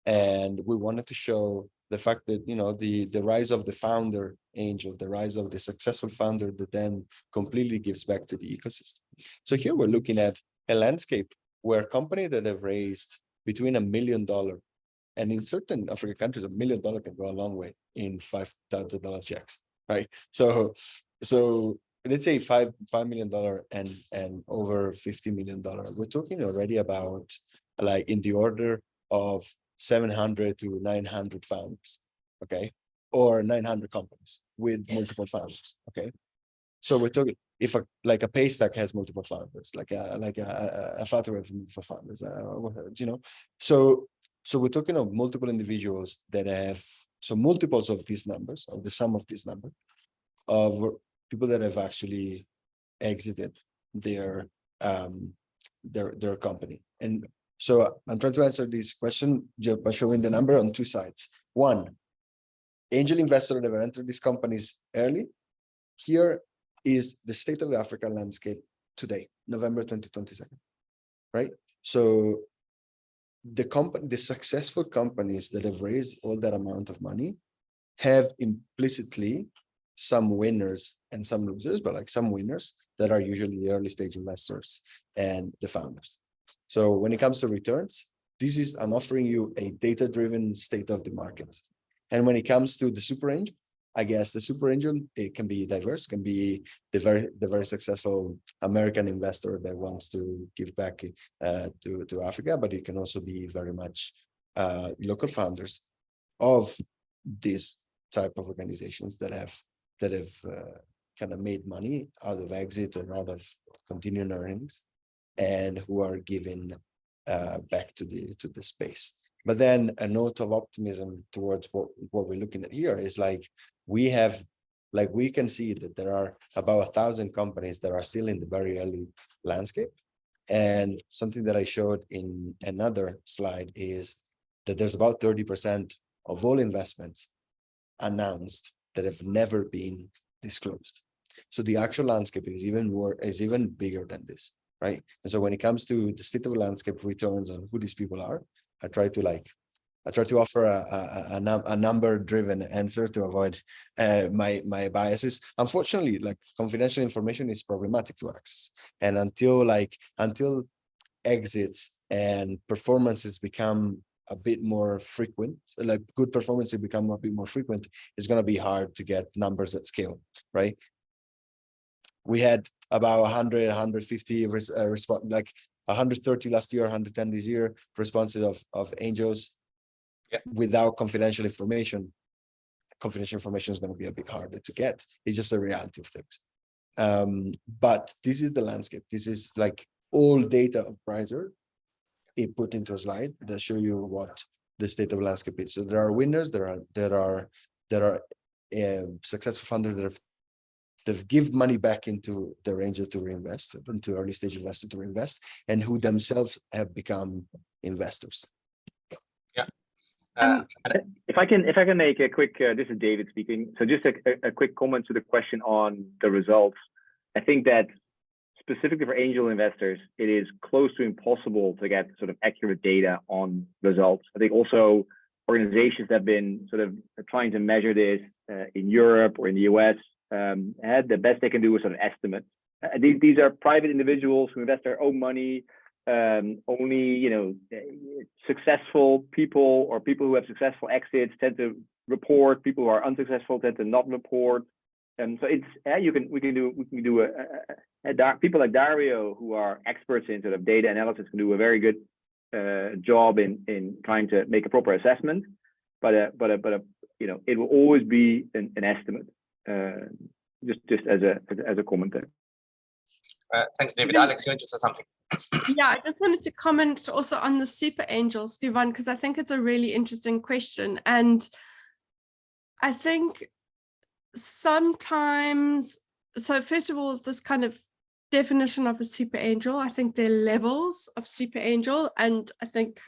and we wanted to show the fact that, you know, the rise of the founder angel, the rise of the successful founder that then completely gives back to the ecosystem. So here we're looking at a landscape where companies that have raised between $1 million, and in certain African countries, $1 million can go a long way in $5,000 checks, right? So let's say $5 million and over $50 million. We're talking already about like in the order of 700 to 900 founders, okay, or 900 companies with multiple founders, okay. So we're talking if a Paystack has multiple founders, like a Flutter has multiple founders, you know. So we're talking of multiple individuals that have multiples of these numbers, of the sum of this number of people that have actually exited their company. And so I'm trying to answer this question just by showing the number on two sides. One, angel investors that have entered these companies early. Here is the state of the African landscape today, November 2022, right? So the successful companies that have raised all that amount of money have implicitly some winners and some losers, but like some winners that are usually the early stage investors and the founders. So when it comes to returns, I'm offering you a data-driven state of the market. And when it comes to the super angel, I guess the super angel, it can be diverse, can be the very successful American investor that wants to give back to Africa, but it can also be very much local founders of these type of organizations that have kind of made money out of exit or out of continuing earnings, and who are giving back to the space. But then a note of optimism towards what we're looking at here is like we can see that there are about 1,000 companies that are still in the very early landscape. And something that I showed in another slide is that there's about 30% of all investments announced that have never been disclosed. So the actual landscape is even bigger than this, right? And so when it comes to the state of the landscape returns on who these people are, I try to offer a number-driven answer to avoid my biases. Unfortunately, like confidential information is problematic to access, and until exits and performances become a bit more frequent, like good performances become a bit more frequent, it's going to be hard to get numbers at scale, right? We had about 100, 150 like 130 last year, 110 this year, responses of angels. Yeah. Without confidential information. Confidential information is going to be a bit harder to get. It's just the reality of things. But this is the landscape. This is like all data of Brighter, it put into a slide that show you what the state of the landscape is. So there are winners, there are successful founders that give money back into their angel to reinvest, into early stage investor to reinvest, and who themselves have become investors. Yeah. If I can make a quick, this is David speaking. So just a quick comment to the question on the results. I think that specifically for angel investors, it is close to impossible to get sort of accurate data on results. I think also organizations that have been sort of trying to measure this in Europe or in the US, the best they can do is sort of estimate. These are private individuals who invest their own money. only successful people or people who have successful exits tend to report. People who are unsuccessful tend to not report. And so it's we can do people like Dario, who are experts in sort of data analysis, can do a very good job in trying to make a proper assessment. But it will always be an estimate. Just as a comment there. Thanks, David. Alex, you want to say something? Yeah, I just wanted to comment also on the super angels, Duvan, because I think it's a really interesting question. And I think sometimes, so first of all, this kind of definition of a super angel, I think there are levels of super angel. And I think,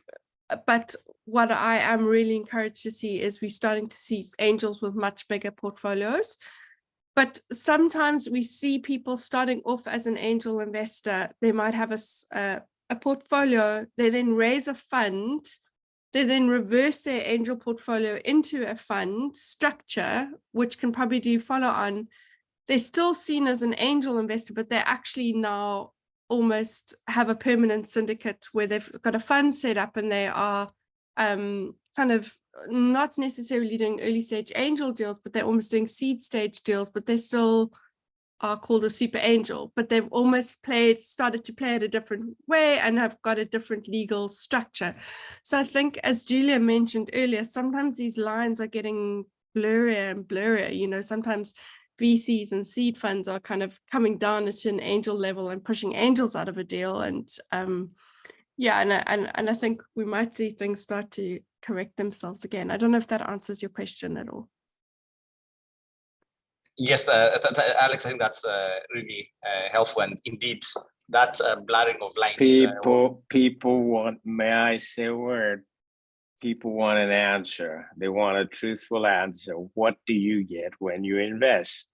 but what I am really encouraged to see is we're starting to see angels with much bigger portfolios. But sometimes we see people starting off as an angel investor. They might have a portfolio, they then raise a fund, they then reverse their angel portfolio into a fund structure, which can probably do follow on. They're still seen as an angel investor, but they actually now almost have a permanent syndicate where they've got a fund set up and they are kind of not necessarily doing early stage angel deals, but they're almost doing seed stage deals, but they still are called a super angel, but they've almost started to play it a different way and have got a different legal structure. So I think, as Julia mentioned earlier, sometimes these lines are getting blurrier and blurrier. Sometimes VCs and seed funds are kind of coming down at an angel level and pushing angels out of a deal. And and I think we might see things start to correct themselves again. I don't know if that answers your question at all. Yes, Alex, I think that's really helpful. And indeed, that blurring of lines. People want, may I say a word? People want an answer. They want a truthful answer. What do you get when you invest?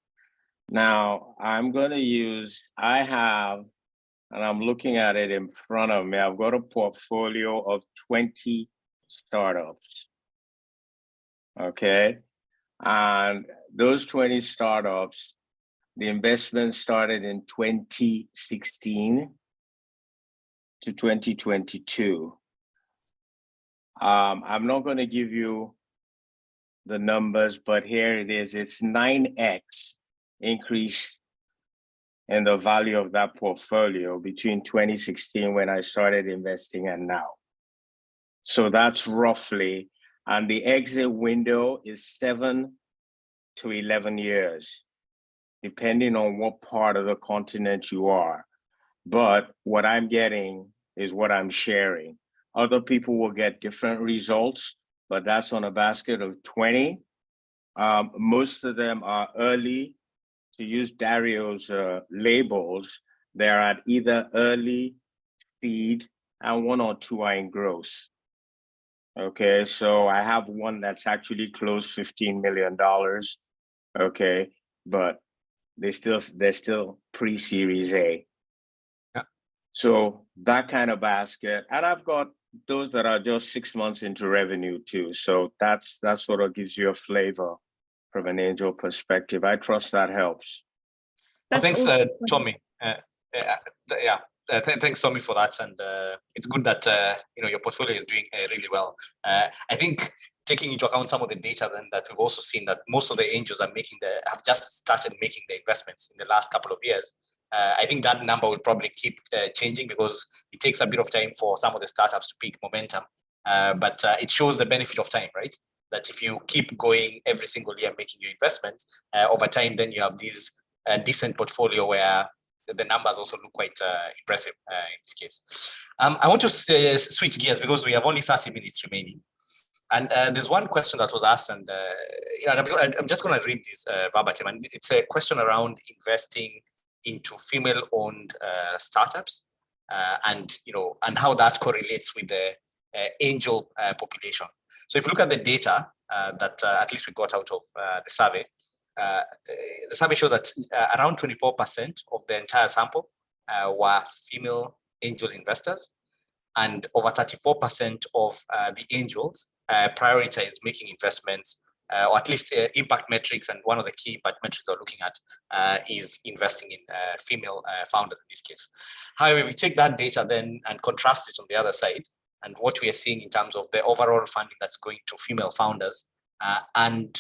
Now, I'm going to use, and I'm looking at it in front of me, I've got a portfolio of 20 startups. Okay. And those 20 startups, the investment started in 2016 to 2022. I'm not going to give you the numbers, but here it is. It's 9x increase in the value of that portfolio between 2016 when I started investing and now. So that's roughly, and the exit window is 7 to 11 years, depending on what part of the continent you are. But what I'm getting is what I'm sharing. Other people will get different results, but that's on a basket of 20. Most of them are early. To use Dario's labels, they're at either early, seed, and 1 or 2 are in growth. Okay, so I have one that's actually closed $15 million. Okay, but they're still pre-series A. Yeah. So that kind of basket, and I've got those that are just 6 months into revenue too. So that sort of gives you a flavor from an angel perspective. I trust that helps. Thanks, Tommy. Thanks, Tommy, for that. And it's good that your portfolio is doing really well. I think taking into account some of the data then that we've also seen that most of the angels have just started making the investments in the last couple of years. I think that number will probably keep changing because it takes a bit of time for some of the startups to pick momentum. But it shows the benefit of time, right? That if you keep going every single year making your investments, over time, then you have these decent portfolio where the numbers also look quite impressive in this case. I want to switch gears because we have only 30 minutes remaining. And there's one question that was asked, and I'm just going to read this verbatim. And it's a question around investing into female-owned startups, and how that correlates with the angel population. So if you look at the data that at least we got out of the survey showed that around 24% of the entire sample were female angel investors, and over 34% of the angels prioritize making investments or at least impact metrics, and one of the key impact metrics we're looking at is investing in female founders in this case. However, if we take that data then and contrast it on the other side, and what we are seeing in terms of the overall funding that's going to female founders and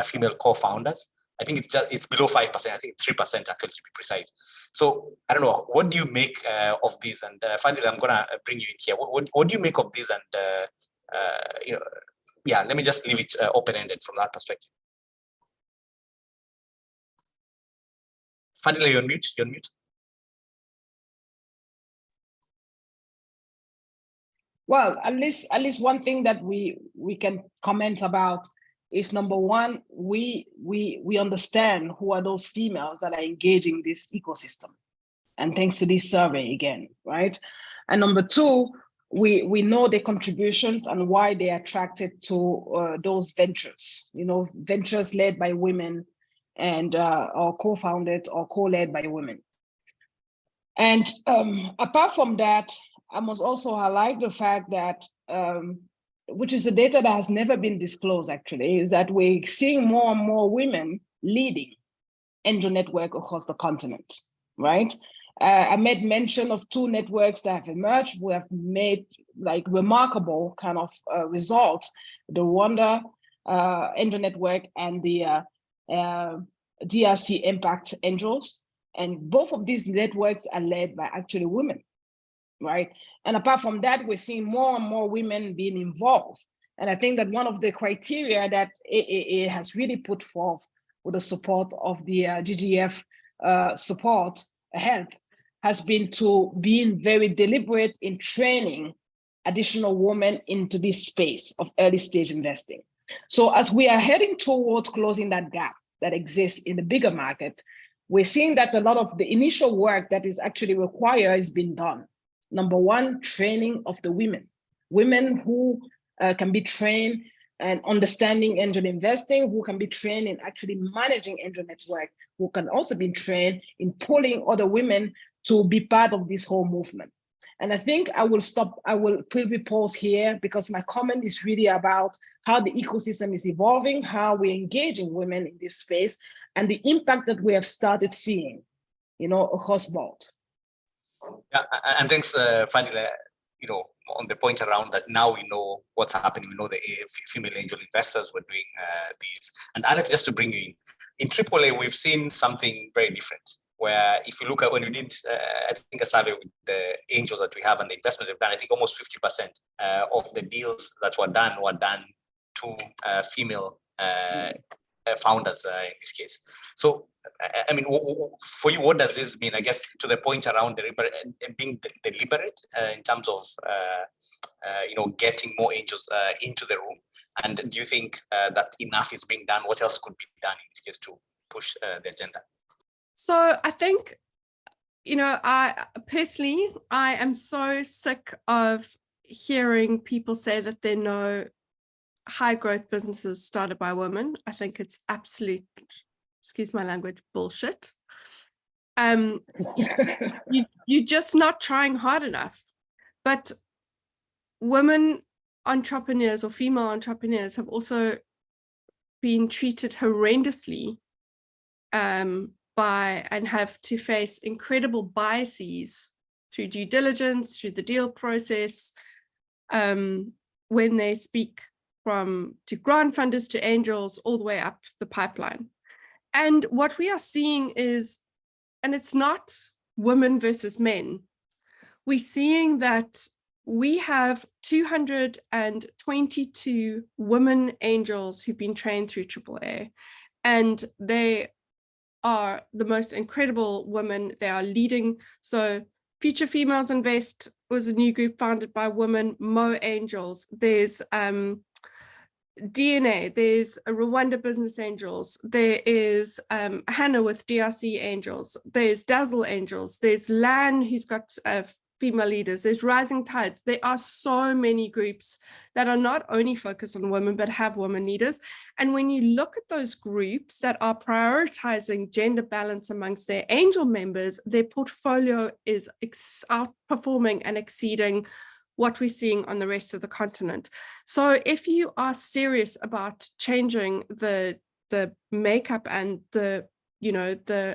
female co-founders, I think it's below 5%. I think 3% actually, to be precise. So I don't know, what do you make of this? And finally, I'm gonna bring you in here. What do you make of this? And you know, yeah, let me just leave it open-ended from that perspective. Fadila, you're on mute. You're on mute. Well, at least one thing that we can comment about is, number one, we understand who are those females that are engaging this ecosystem, and thanks to this survey again, right? And number two, we know the contributions and why they are attracted to those ventures, you know, ventures led by women and or co-founded or co-led by women. And apart from that, I must also highlight the fact that, which is the data that has never been disclosed actually, is that we're seeing more and more women leading angel network across the continent, right? I made mention of 2 networks that have emerged. We have made like remarkable kind of results, the Rwanda Angel Network and the DRC Impact Angels. And both of these networks are led by actually women, right? And apart from that, we're seeing more and more women being involved. And I think that one of the criteria that it has really put forth with the support of the GGF support help has been to being very deliberate in training additional women into this space of early stage investing. So as we are heading towards closing that gap that exists in the bigger market, we're seeing that a lot of the initial work that is actually required is being done. Number one, training of the women who can be trained and understanding angel investing, who can be trained in actually managing angel network, who can also be trained in pulling other women to be part of this whole movement. And I think I will quickly pause here because my comment is really about how the ecosystem is evolving, how we're engaging women in this space, and the impact that we have started seeing, you know, across board. Yeah, and thanks, Fadila, you know, on the point around that now we know what's happening. We know the female angel investors were doing these. And Alex, just to bring you in AAA, we've seen something very different. Where if you look at when we did, I think a survey with the angels that we have and the investments we've done, I think almost 50% of the deals that were done to female founders in this case. So, I mean, for you, what does this mean? I guess to the point around being deliberate in terms of, you know, getting more angels into the room. And do you think that enough is being done? What else could be done in this case to push the agenda? So I think, you know, I personally am so sick of hearing people say that there are no high growth businesses started by women. I think it's absolute, excuse my language, bullshit. You're just not trying hard enough. But women entrepreneurs or female entrepreneurs have also been treated horrendously and have to face incredible biases through due diligence, through the deal process, when they speak to grant funders, to angels, all the way up the pipeline. And what we are seeing is, and it's not women versus men, we're seeing that we have 222 women angels who've been trained through AAA, and they are the most incredible women. They are leading. So Future Females Invest was a new group founded by women. Mo Angels, there's DNA, there's Rwanda Business Angels, there is Hannah with DRC Angels, there's Dazzle Angels, there's Lan who's got female leaders, there's Rising Tides. There are so many groups that are not only focused on women, but have women leaders. And when you look at those groups that are prioritizing gender balance amongst their angel members, their portfolio is outperforming and exceeding what we're seeing on the rest of the continent. So if you are serious about changing the makeup and the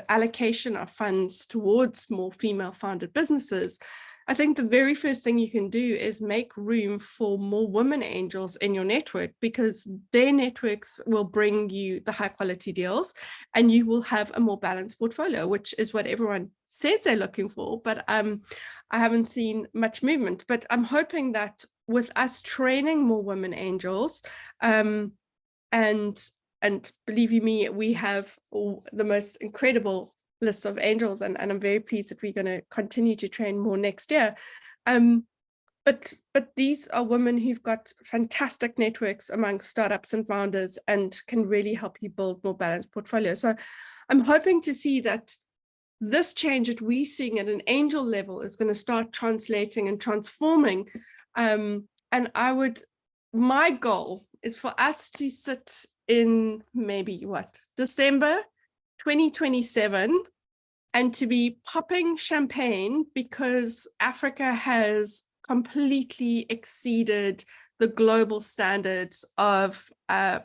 allocation of funds towards more female founded businesses, I think the very first thing you can do is make room for more women angels in your network, because their networks will bring you the high quality deals and you will have a more balanced portfolio, which is what everyone says they're looking for. But I haven't seen much movement, but I'm hoping that with us training more women angels, and believe you me, we have the most incredible list of angels, and I'm very pleased that we're going to continue to train more next year. But these are women who've got fantastic networks among startups and founders and can really help you build more balanced portfolios. So I'm hoping to see that this change that we're seeing at an angel level is going to start translating and transforming. And my goal is for us to sit in maybe December 2027 and to be popping champagne because Africa has completely exceeded the global standards of a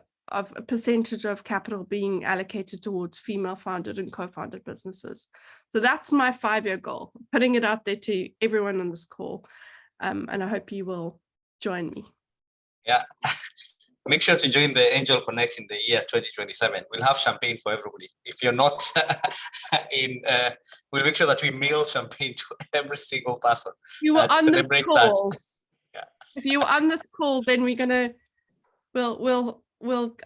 percentage of capital being allocated towards female founded and co-founded businesses. So that's my 5-year goal, putting it out there to everyone on this call. And I hope you will join me. Yeah. Make sure to join the Angel Connect in the year 2027. We'll have champagne for everybody. If you're not we'll make sure that we mail champagne to every single person. You were on this call. Yeah. If you were on this call, then we're gonna, we'll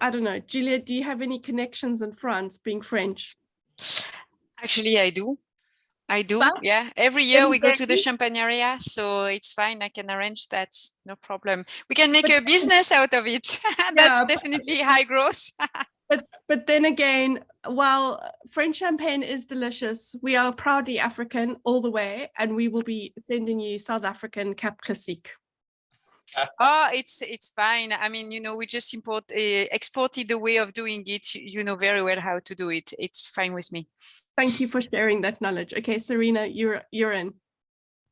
I don't know. Julia, do you have any connections in France, being French? Actually, I do. But Yeah. Every year we go to the Champagne area, so it's fine. I can arrange that. No problem. We can make a business out of it. That's definitely high growth. But then again, while French champagne is delicious, we are proudly African all the way, and we will be sending you South African Cap Classique. Oh, it's fine. I mean, we just exported the way of doing it. You know very well how to do it. It's fine with me. Thank you for sharing that knowledge. Okay, Serena, you're in.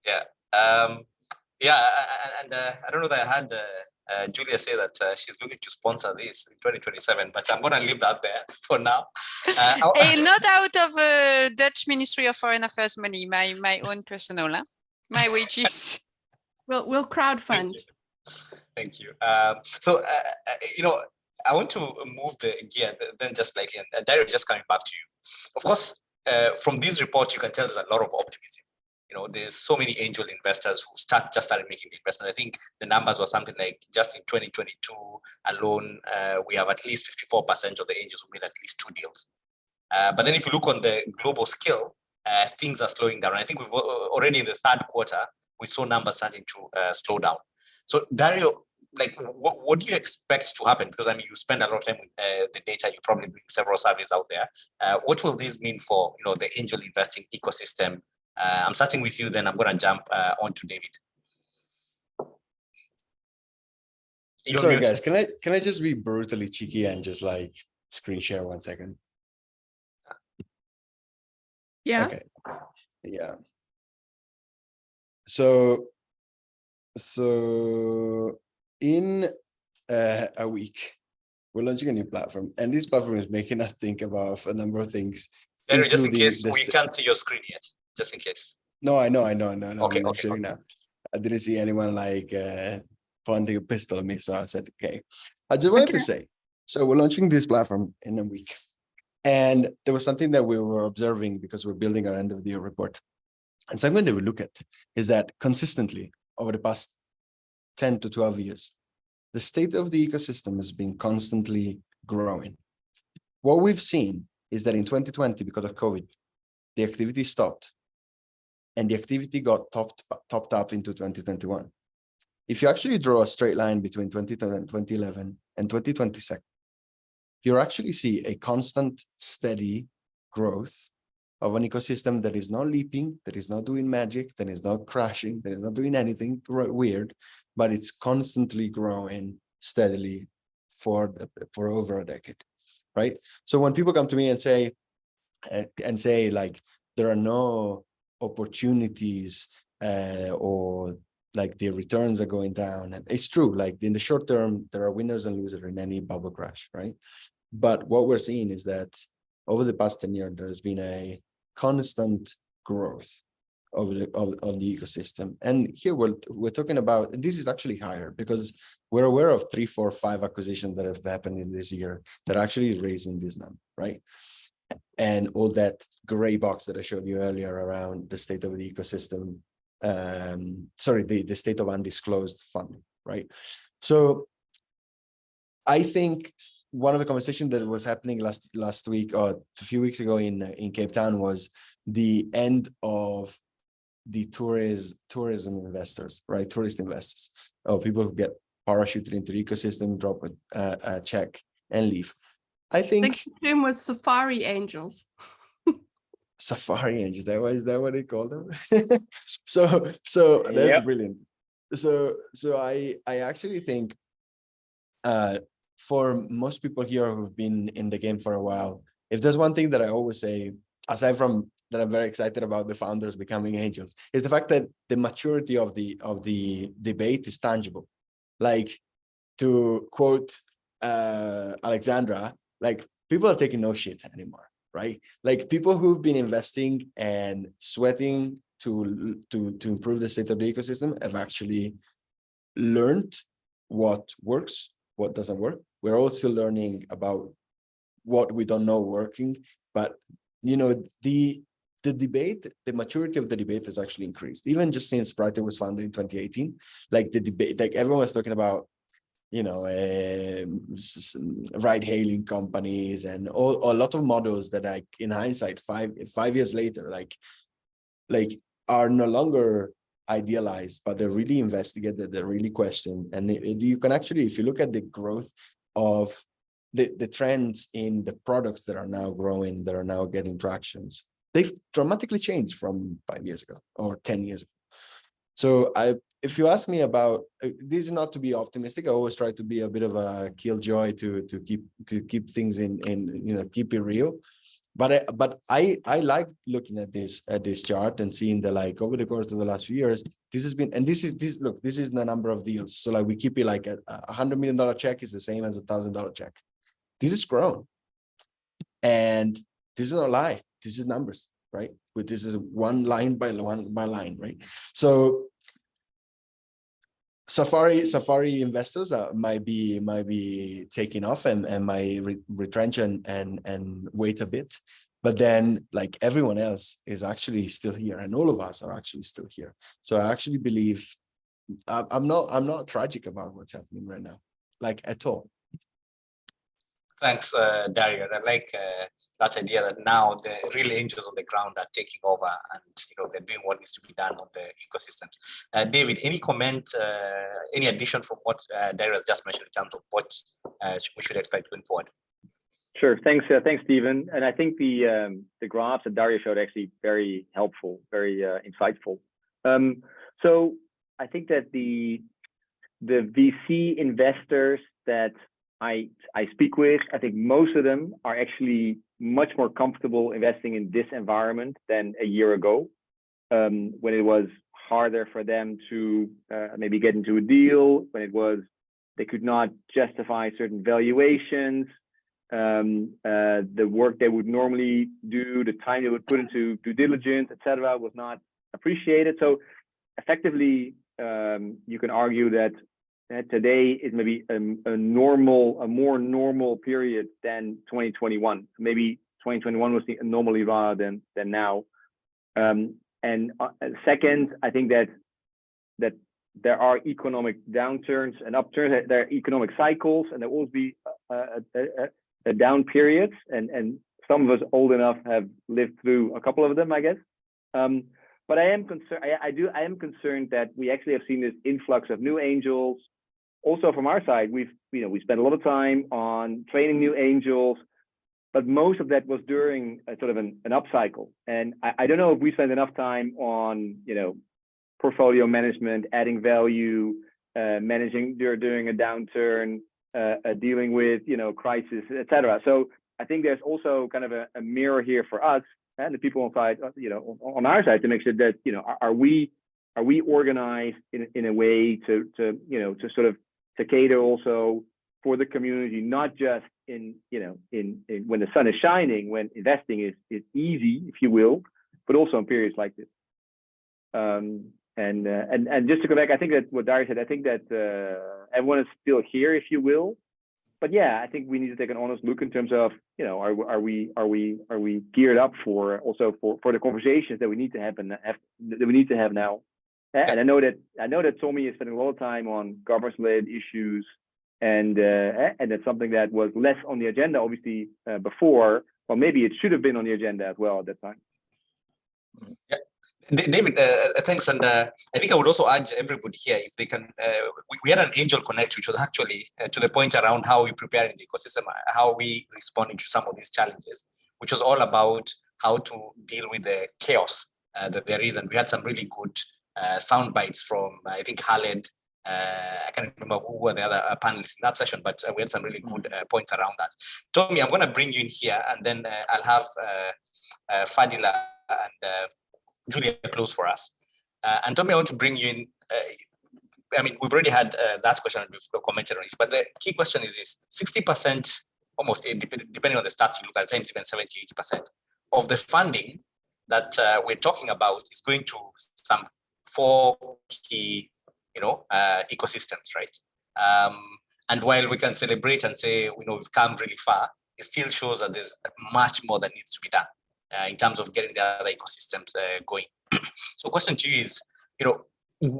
Yeah. And I don't know that I had Julia say that she's looking to sponsor this in 2027, but I'm going to leave that there for now. Not out of Dutch Ministry of Foreign Affairs money, my own personal, my wages. We'll crowdfund. Thank you. I want to move the gear then just slightly, and Dario, just coming back to you. Of course, from these reports, you can tell there's a lot of optimism. There's so many angel investors who just started making the investment. I think the numbers were something like just in 2022 alone, we have at least 54% of the angels who made at least 2 deals. But then if you look on the global scale, things are slowing down. I think we've already in the 3rd quarter, we saw numbers starting to slow down. So Dario, what do you expect to happen? Because you spend a lot of time with the data, you probably bring several surveys out there. What will this mean for the angel investing ecosystem? I'm starting with you, then I'm going to jump on to David. Sorry, guys, can I just be brutally cheeky and just screen share 1 second? Yeah. Okay. Yeah. So in a week, we're launching a new platform, and this platform is making us think about a number of things. Dario, just in case we can't see your screen yet, just in case. No, I know. Okay, I'm sharing now. I didn't see anyone pointing a pistol at me, so I said, okay. I just wanted to say, so we're launching this platform in a week, and there was something that we were observing because we're building our end of the year report. And something that we look at is that consistently over the past 10 to 12 years, the state of the ecosystem has been constantly growing. What we've seen is that in 2020, because of COVID, the activity stopped, and the activity got topped up into 2021. If you actually draw a straight line between 2011 and 2022, you actually see a constant, steady growth of an ecosystem that is not leaping, that is not doing magic, that is not crashing, that is not doing anything weird, but it's constantly growing steadily for over a decade, right? So when people come to me and say there are no opportunities or like the returns are going down. And it's true, like in the short term, there are winners and losers in any bubble crash, right? But what we're seeing is that over the past 10 years, there's been a constant growth of the ecosystem. And here we're talking about, this is actually higher because we're aware of 3, 4, 5 acquisitions that have happened in this year that are actually raising this number, right? And all that gray box that I showed you earlier around the state of the ecosystem, sorry, the state of undisclosed funding, right? So I think one of the conversations that was happening last week or a few weeks ago in Cape Town was the end of the tourism investors, right? Tourist investors, or people who get parachuted into the ecosystem, drop a check and leave. I think the term was safari angels. Safari angels, is that what they call them? so that's Yep. brilliant. So I actually think for most people here who've been in the game for a while, if there's one thing that I always say, aside from that I'm very excited about the founders becoming angels, is the fact that the maturity of the debate is tangible. Like, to quote Alexandra, like, people are taking no shit anymore, right? Like, people who've been investing and sweating to improve the state of the ecosystem have actually learned what works, what doesn't work. We're all still learning about what we don't know working, but you know, the debate, the maturity of the debate has actually increased. Even just since Brighter was founded in 2018, like the debate, like everyone was talking about, you know, ride-hailing companies and a lot of models that, like, in hindsight, five years later, like are no longer idealized, but they're really investigated, they're really questioned. And you can actually, if you look at the growth of the trends in the products that are now growing, that are now getting tractions, they've dramatically changed from 5 years ago or 10 years ago. So if you ask me about, this is not to be optimistic, I always try to be a bit of a killjoy to keep things in, you know, keep it real. But I like looking at this chart and seeing that, like, over the course of the last few years, this has been, and this is the number of deals. So like, we keep it like a $100 million check is the same as $1,000 check. This is grown, and this is not a lie. This is numbers, right? But this is one line by line, right? So Safari investors might be taking off and might retrench and wait a bit, but then, like, everyone else is actually still here, and all of us are actually still here. So I actually believe I'm not tragic about what's happening right now, like, at all. Thanks, Dario. I like that idea that now the real angels on the ground are taking over, and they're doing what needs to be done on the ecosystems. David, any comment, any addition from what Dario has just mentioned in terms of what we should expect going forward? Sure. Thanks, Stephen. And I think the graphs that Dario showed actually very helpful, very insightful. So I think that the VC investors that I speak with, I think most of them are actually much more comfortable investing in this environment than a year ago, when it was harder for them to maybe get into a deal, when they could not justify certain valuations, the work they would normally do, the time they would put into due diligence, etc., was not appreciated. So effectively, you can argue that today is maybe a more normal period than 2021. Maybe 2021 was the anomaly rather than now. And second, I think that there are economic downturns and upturns. There are economic cycles, and there will always be a down periods. And some of us old enough have lived through a couple of them, I guess. But I am concerned. I am concerned that we actually have seen this influx of new angels. Also, from our side, we spent a lot of time on training new angels, but most of that was during a sort of an upcycle. And I don't know if we spent enough time on portfolio management, adding value, managing during a downturn, dealing with crisis, etc. So I think there's also kind of a mirror here for us and the people on side, on our side, to make sure that are we are we organized in a way to sort of to cater also for the community, not just in when the sun is shining, when investing is easy, if you will, but also in periods like this. And just to go back, I think that what Dario said, I think that everyone is still here, if you will. But yeah, I think we need to take an honest look in terms of, are we geared up for the conversations that we need to have now. And I know that Tommy is spending a lot of time on governance-related issues, and that's something that was less on the agenda, obviously, before. Well, maybe it should have been on the agenda as well at that time. Yeah. David, thanks. And I think I would also urge everybody here, if they can, we had an Angel Connect, which was actually to the point around how we prepare in the ecosystem, how we respond to some of these challenges, which was all about how to deal with the chaos that there is. And we had some really good sound bites from, I think, Khaled. I can't remember who were the other panelists in that session, but we had some really good points around that. Tommy, I'm going to bring you in here, and then I'll have Fadila and Julia close for us. And Tommy, I want to bring you in. I mean, we've already had that question and we've commented on it, but the key question is this: 60%, almost, depending on the stats you look at, times even 70, 80% of the funding that we're talking about is going to some 4 key, ecosystems, right? And while we can celebrate and say, we've come really far, it still shows that there's much more that needs to be done in terms of getting the other ecosystems going. So question to you is,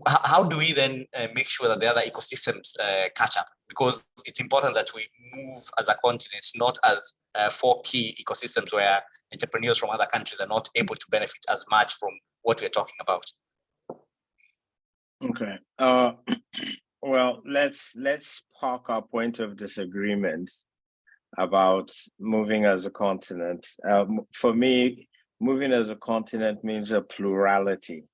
how do we then make sure that the other ecosystems catch up? Because it's important that we move as a continent, not as 4 key ecosystems where entrepreneurs from other countries are not able to benefit as much from what we're talking about. Okay. Well, let's park our point of disagreement about moving as a continent. For me, moving as a continent means a plurality.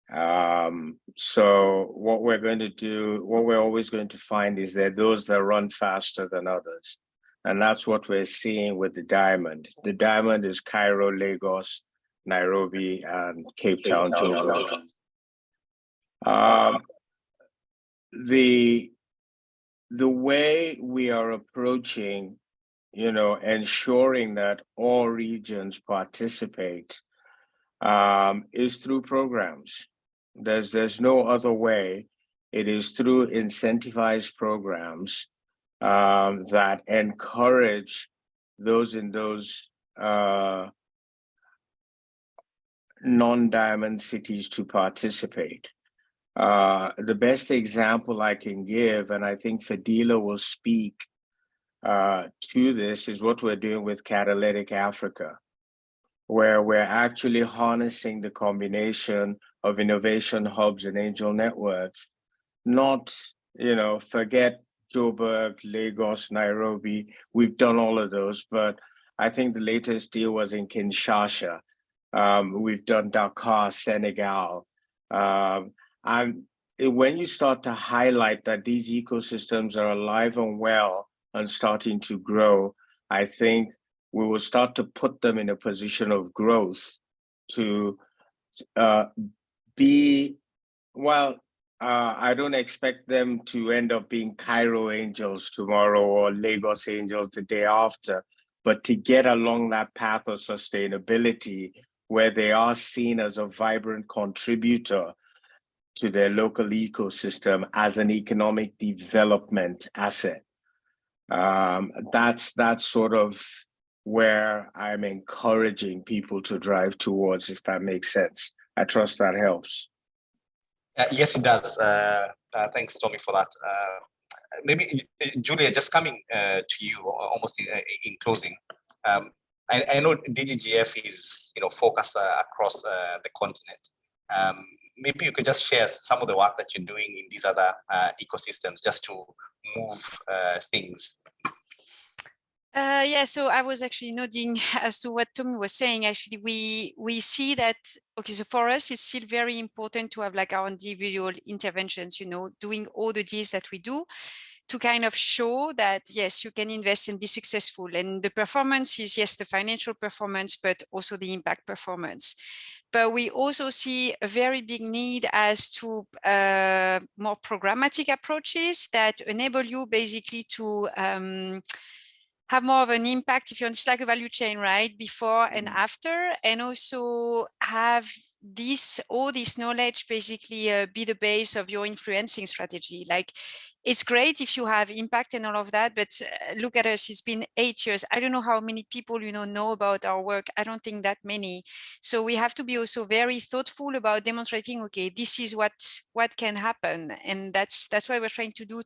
So what we're going to do, what we're always going to find is that those that run faster than others. And that's what we're seeing with the diamond. The diamond is Cairo, Lagos, Nairobi, and Cape Town, Joburg. The way we are approaching, ensuring that all regions participate is through programs. There's no other way. It is through incentivized programs that encourage those in those non-diamond cities to participate. The best example I can give, and I think Fadila will speak to this, is what we're doing with Catalytic Africa, where we're actually harnessing the combination of innovation hubs and angel networks. Not, forget Joburg, Lagos, Nairobi. We've done all of those, but I think the latest deal was in Kinshasa. We've done Dakar, Senegal. And when you start to highlight that these ecosystems are alive and well and starting to grow, I think we will start to put them in a position of growth to be, I don't expect them to end up being Cairo Angels tomorrow or Lagos Angels the day after, but to get along that path of sustainability where they are seen as a vibrant contributor to their local ecosystem as an economic development asset. That's sort of where I'm encouraging people to drive towards, if that makes sense. I trust that helps. Yes, it does. Thanks, Tommy, for that. Maybe, Julia, just coming to you almost in closing. I know DGGF is focused across the continent. Maybe you could just share some of the work that you're doing in these other ecosystems just to move things. Yeah, so I was actually nodding as to what Tommy was saying. Actually, we see that, okay, so for us, it's still very important to have like our individual interventions, doing all the deals that we do. to kind of show that, yes, you can invest and be successful. And the performance is, yes, the financial performance, but also the impact performance. But we also see a very big need as to more programmatic approaches that enable you basically to have more of an impact if you're on this like a value chain, right? Before and after, and also have all this knowledge basically be the base of your influencing strategy. Like, it's great if you have impact and all of that, but look at us, it's been 8 years. I don't know how many people, know about our work. I don't think that many. So we have to be also very thoughtful about demonstrating, okay, this is what can happen. And that's why we're trying to do,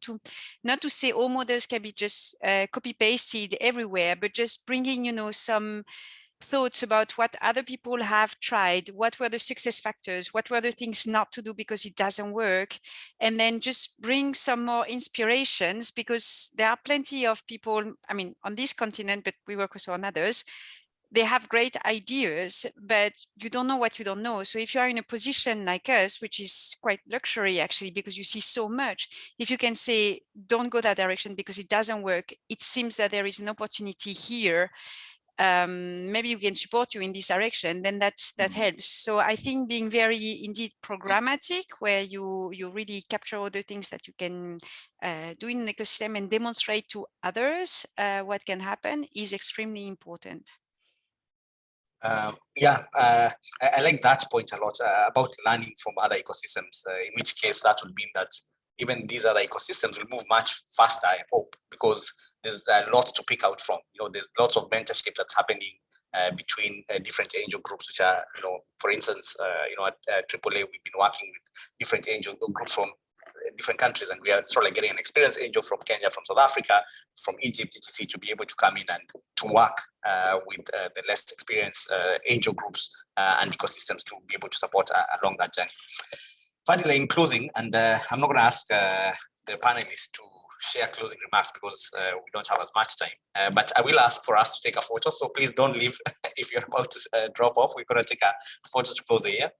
not to say all models can be just copy pasted everywhere, but just bringing, some thoughts about what other people have tried, what were the success factors, what were the things not to do because it doesn't work, and then just bring some more inspirations, because there are plenty of people, I mean, on this continent, but we work also on others, they have great ideas, but you don't know what you don't know. So if you are in a position like us, which is quite luxury actually, because you see so much, if you can say, don't go that direction because it doesn't work, it seems that there is an opportunity here, maybe we can support you in this direction, then that helps. So I think being very indeed programmatic, where you really capture all the things that you can do in an ecosystem and demonstrate to others what can happen, is extremely important. I like that point a lot about learning from other ecosystems, in which case that would mean that even these other ecosystems will move much faster, I hope, because there's a lot to pick out from. There's lots of mentorship that's happening between different angel groups, which are, for instance, at AAA, we've been working with different angel groups from different countries, and we are sort of like getting an experienced angel from Kenya, from South Africa, from Egypt, etc., to be able to come in and to work with the less experienced angel groups and ecosystems to be able to support along that journey. Finally, in closing, and I'm not going to ask the panelists to share closing remarks because we don't have as much time, but I will ask for us to take a photo. So please don't leave if you're about to drop off. We're going to take a photo to close the year.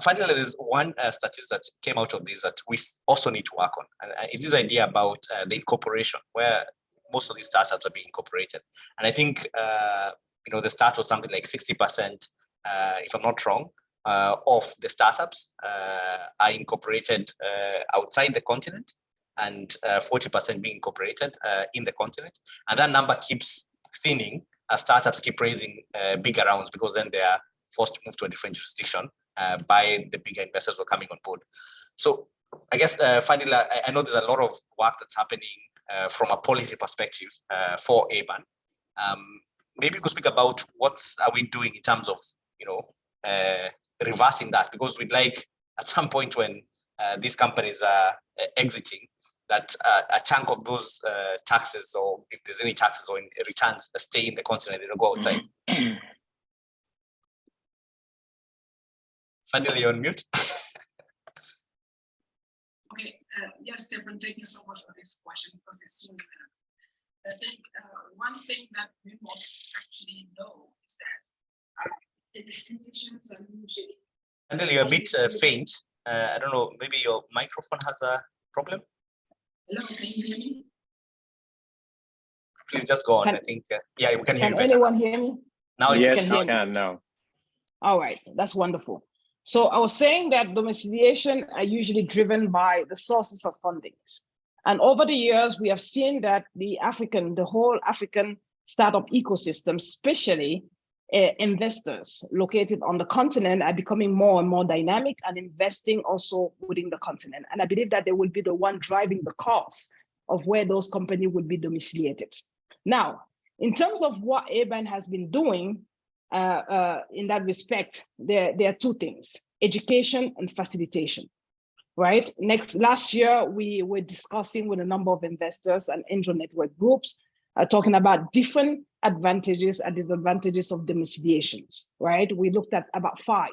Finally, there's one statistic that came out of this that we also need to work on. And it's this idea about the incorporation, where most of these startups are being incorporated. And I think, the stat was something like 60%, if I'm not wrong, of the startups are incorporated outside the continent, and 40% being incorporated in the continent. And that number keeps thinning as startups keep raising bigger rounds, because then they are forced to move to a different jurisdiction by the bigger investors who are coming on board. So I guess finally, I know there's a lot of work that's happening from a policy perspective for ABAN. Maybe you could speak about what are we doing in terms of, reversing that, because we'd like at some point when these companies are exiting, that a chunk of those taxes, or if there's any taxes or returns, stay in the continent, they don't go outside. Finally, you're on mute. Okay, yes, Stephen, thank you so much for this question, because it's so I think one thing that we must actually know is that the destinations are usually. Finally, you're a bit faint. I don't know, maybe your microphone has a problem? Hello, can you hear me? Please just go on. I think, yeah, we can hear you better. Can anyone hear me? Now Yes, you you can now. All right, that's wonderful. So I was saying that domiciliation are usually driven by the sources of fundings. And over the years, we have seen that the whole African startup ecosystem, especially investors located on the continent, are becoming more and more dynamic and investing also within the continent. And I believe that they will be the one driving the cost of where those companies will be domiciliated. Now, in terms of what ABAN has been doing, in that respect, there are two things: education and facilitation, right? Last year, we were discussing with a number of investors and angel network groups, talking about different advantages and disadvantages of domiciliations, right? We looked at about 5.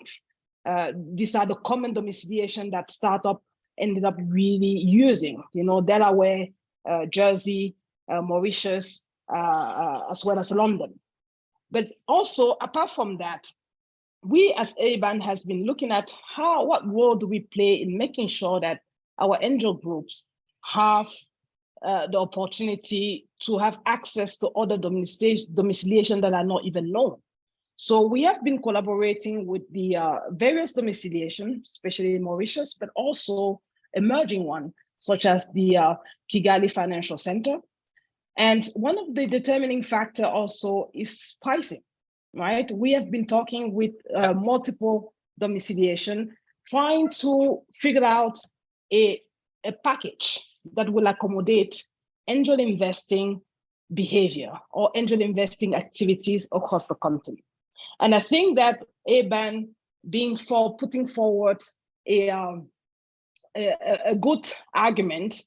These are the common domiciliation that startup ended up really using, Delaware, Jersey, Mauritius, as well as London. But also, apart from that, we as ABAN has been looking at what role do we play in making sure that our angel groups have the opportunity to have access to other domiciliation that are not even known. So we have been collaborating with the various domiciliation, especially in Mauritius, but also emerging one, such as the Kigali Financial Center. And one of the determining factor also is pricing, right? We have been talking with multiple domiciliation, trying to figure out a package that will accommodate angel investing behavior or angel investing activities across the continent. And I think that ABAN putting forward a good argument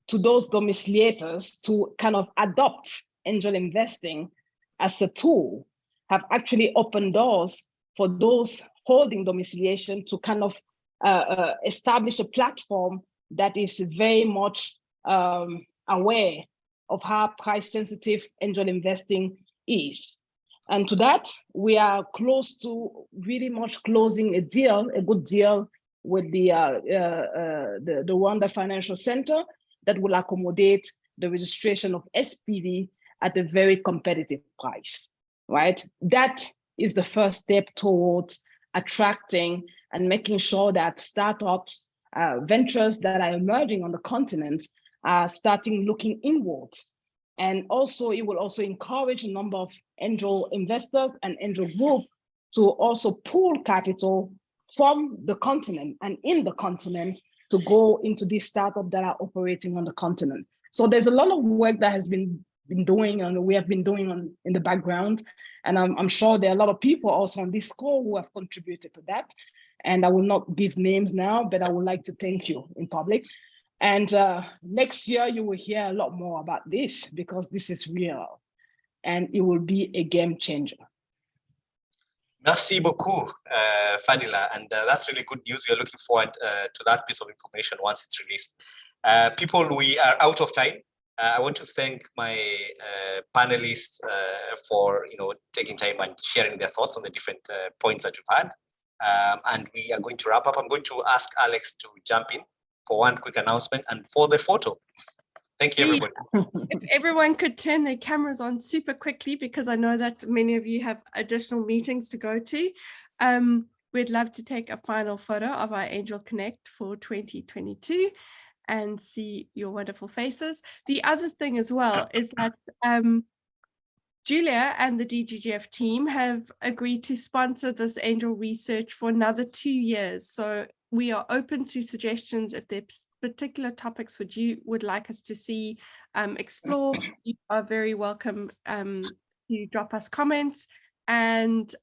to those domiciliators to kind of adopt angel investing as a tool have actually opened doors for those holding domiciliation to kind of establish a platform that is very much aware of how price sensitive angel investing is. And to that, we are close to really much closing a good deal with the Rwanda Financial Center that will accommodate the registration of SPV at a very competitive price, right? That is the first step towards attracting and making sure that startups, ventures that are emerging on the continent are starting looking inwards. And also, it will also encourage a number of angel investors and angel group to also pool capital from the continent and in the continent to go into these startups that are operating on the continent. So there's a lot of work that has been doing and we have been doing in the background. And I'm sure there are a lot of people also on this call who have contributed to that. And I will not give names now, but I would like to thank you in public. And next year, you will hear a lot more about this because this is real and it will be a game changer. Merci beaucoup, Fadila. And that's really good news. We are looking forward to that piece of information once it's released. People, we are out of time. I want to thank my panelists for taking time and sharing their thoughts on the different points that you've had. And we are going to wrap up. I'm going to ask Alex to jump in for one quick announcement and for the photo. Thank you, everybody. If everyone could turn their cameras on super quickly, because I know that many of you have additional meetings to go to. We'd love to take a final photo of our Angel Connect for 2022 and see your wonderful faces. The other thing as well is that Julia and the DGGF team have agreed to sponsor this angel research for another 2 years. So we are open to suggestions. If there's particular topics which you would like us to see explore, you are very welcome to drop us comments. And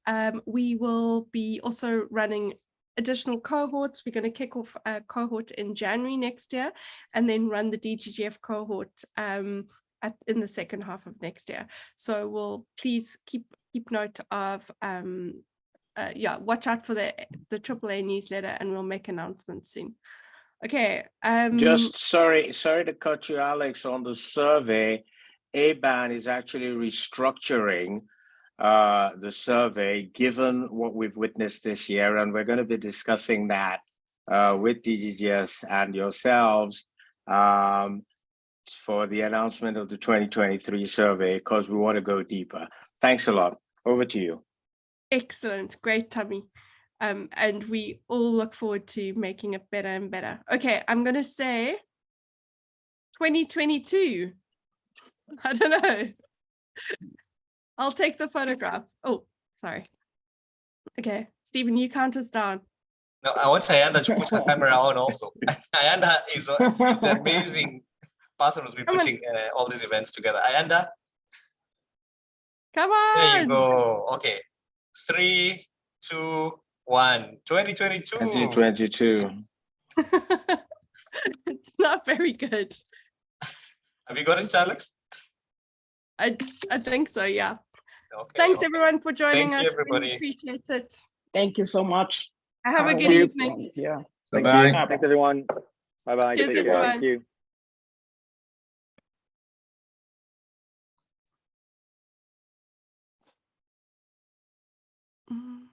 we will be also running additional cohorts. We're going to kick off a cohort in January next year and then run the DGGF cohort in the second half of next year. So we'll please keep note of watch out for the AAA newsletter and we'll make announcements soon. Okay. Just sorry to cut you, Alex, on the survey. ABAN is actually restructuring the survey given what we've witnessed this year, and we're going to be discussing that with DGGS and yourselves for the announcement of the 2023 survey, because we want to go deeper. Thanks a lot. Over to you. Excellent. Great, Tommy. And we all look forward to making it better and better. Okay, I'm going to say 2022. I don't know. I'll take the photograph. Oh, sorry. Okay, Stephen, you count us down. No, I want Ayanda to put her camera on also. Ayanda is an amazing person who's been putting all these events together. Ayanda? Come on! There you go. Okay. 3, 2, 1. 2022. 2022. It's not very good. Have you got it, Alex? I think so, yeah. Okay. Thanks everyone for joining us. Thank you, everybody. Really appreciate it. Thank you so much. Have a good evening. Yeah. Bye-bye. Thanks, everyone. Bye-bye. Cheers, Take care. everyone. Thank you. Mm.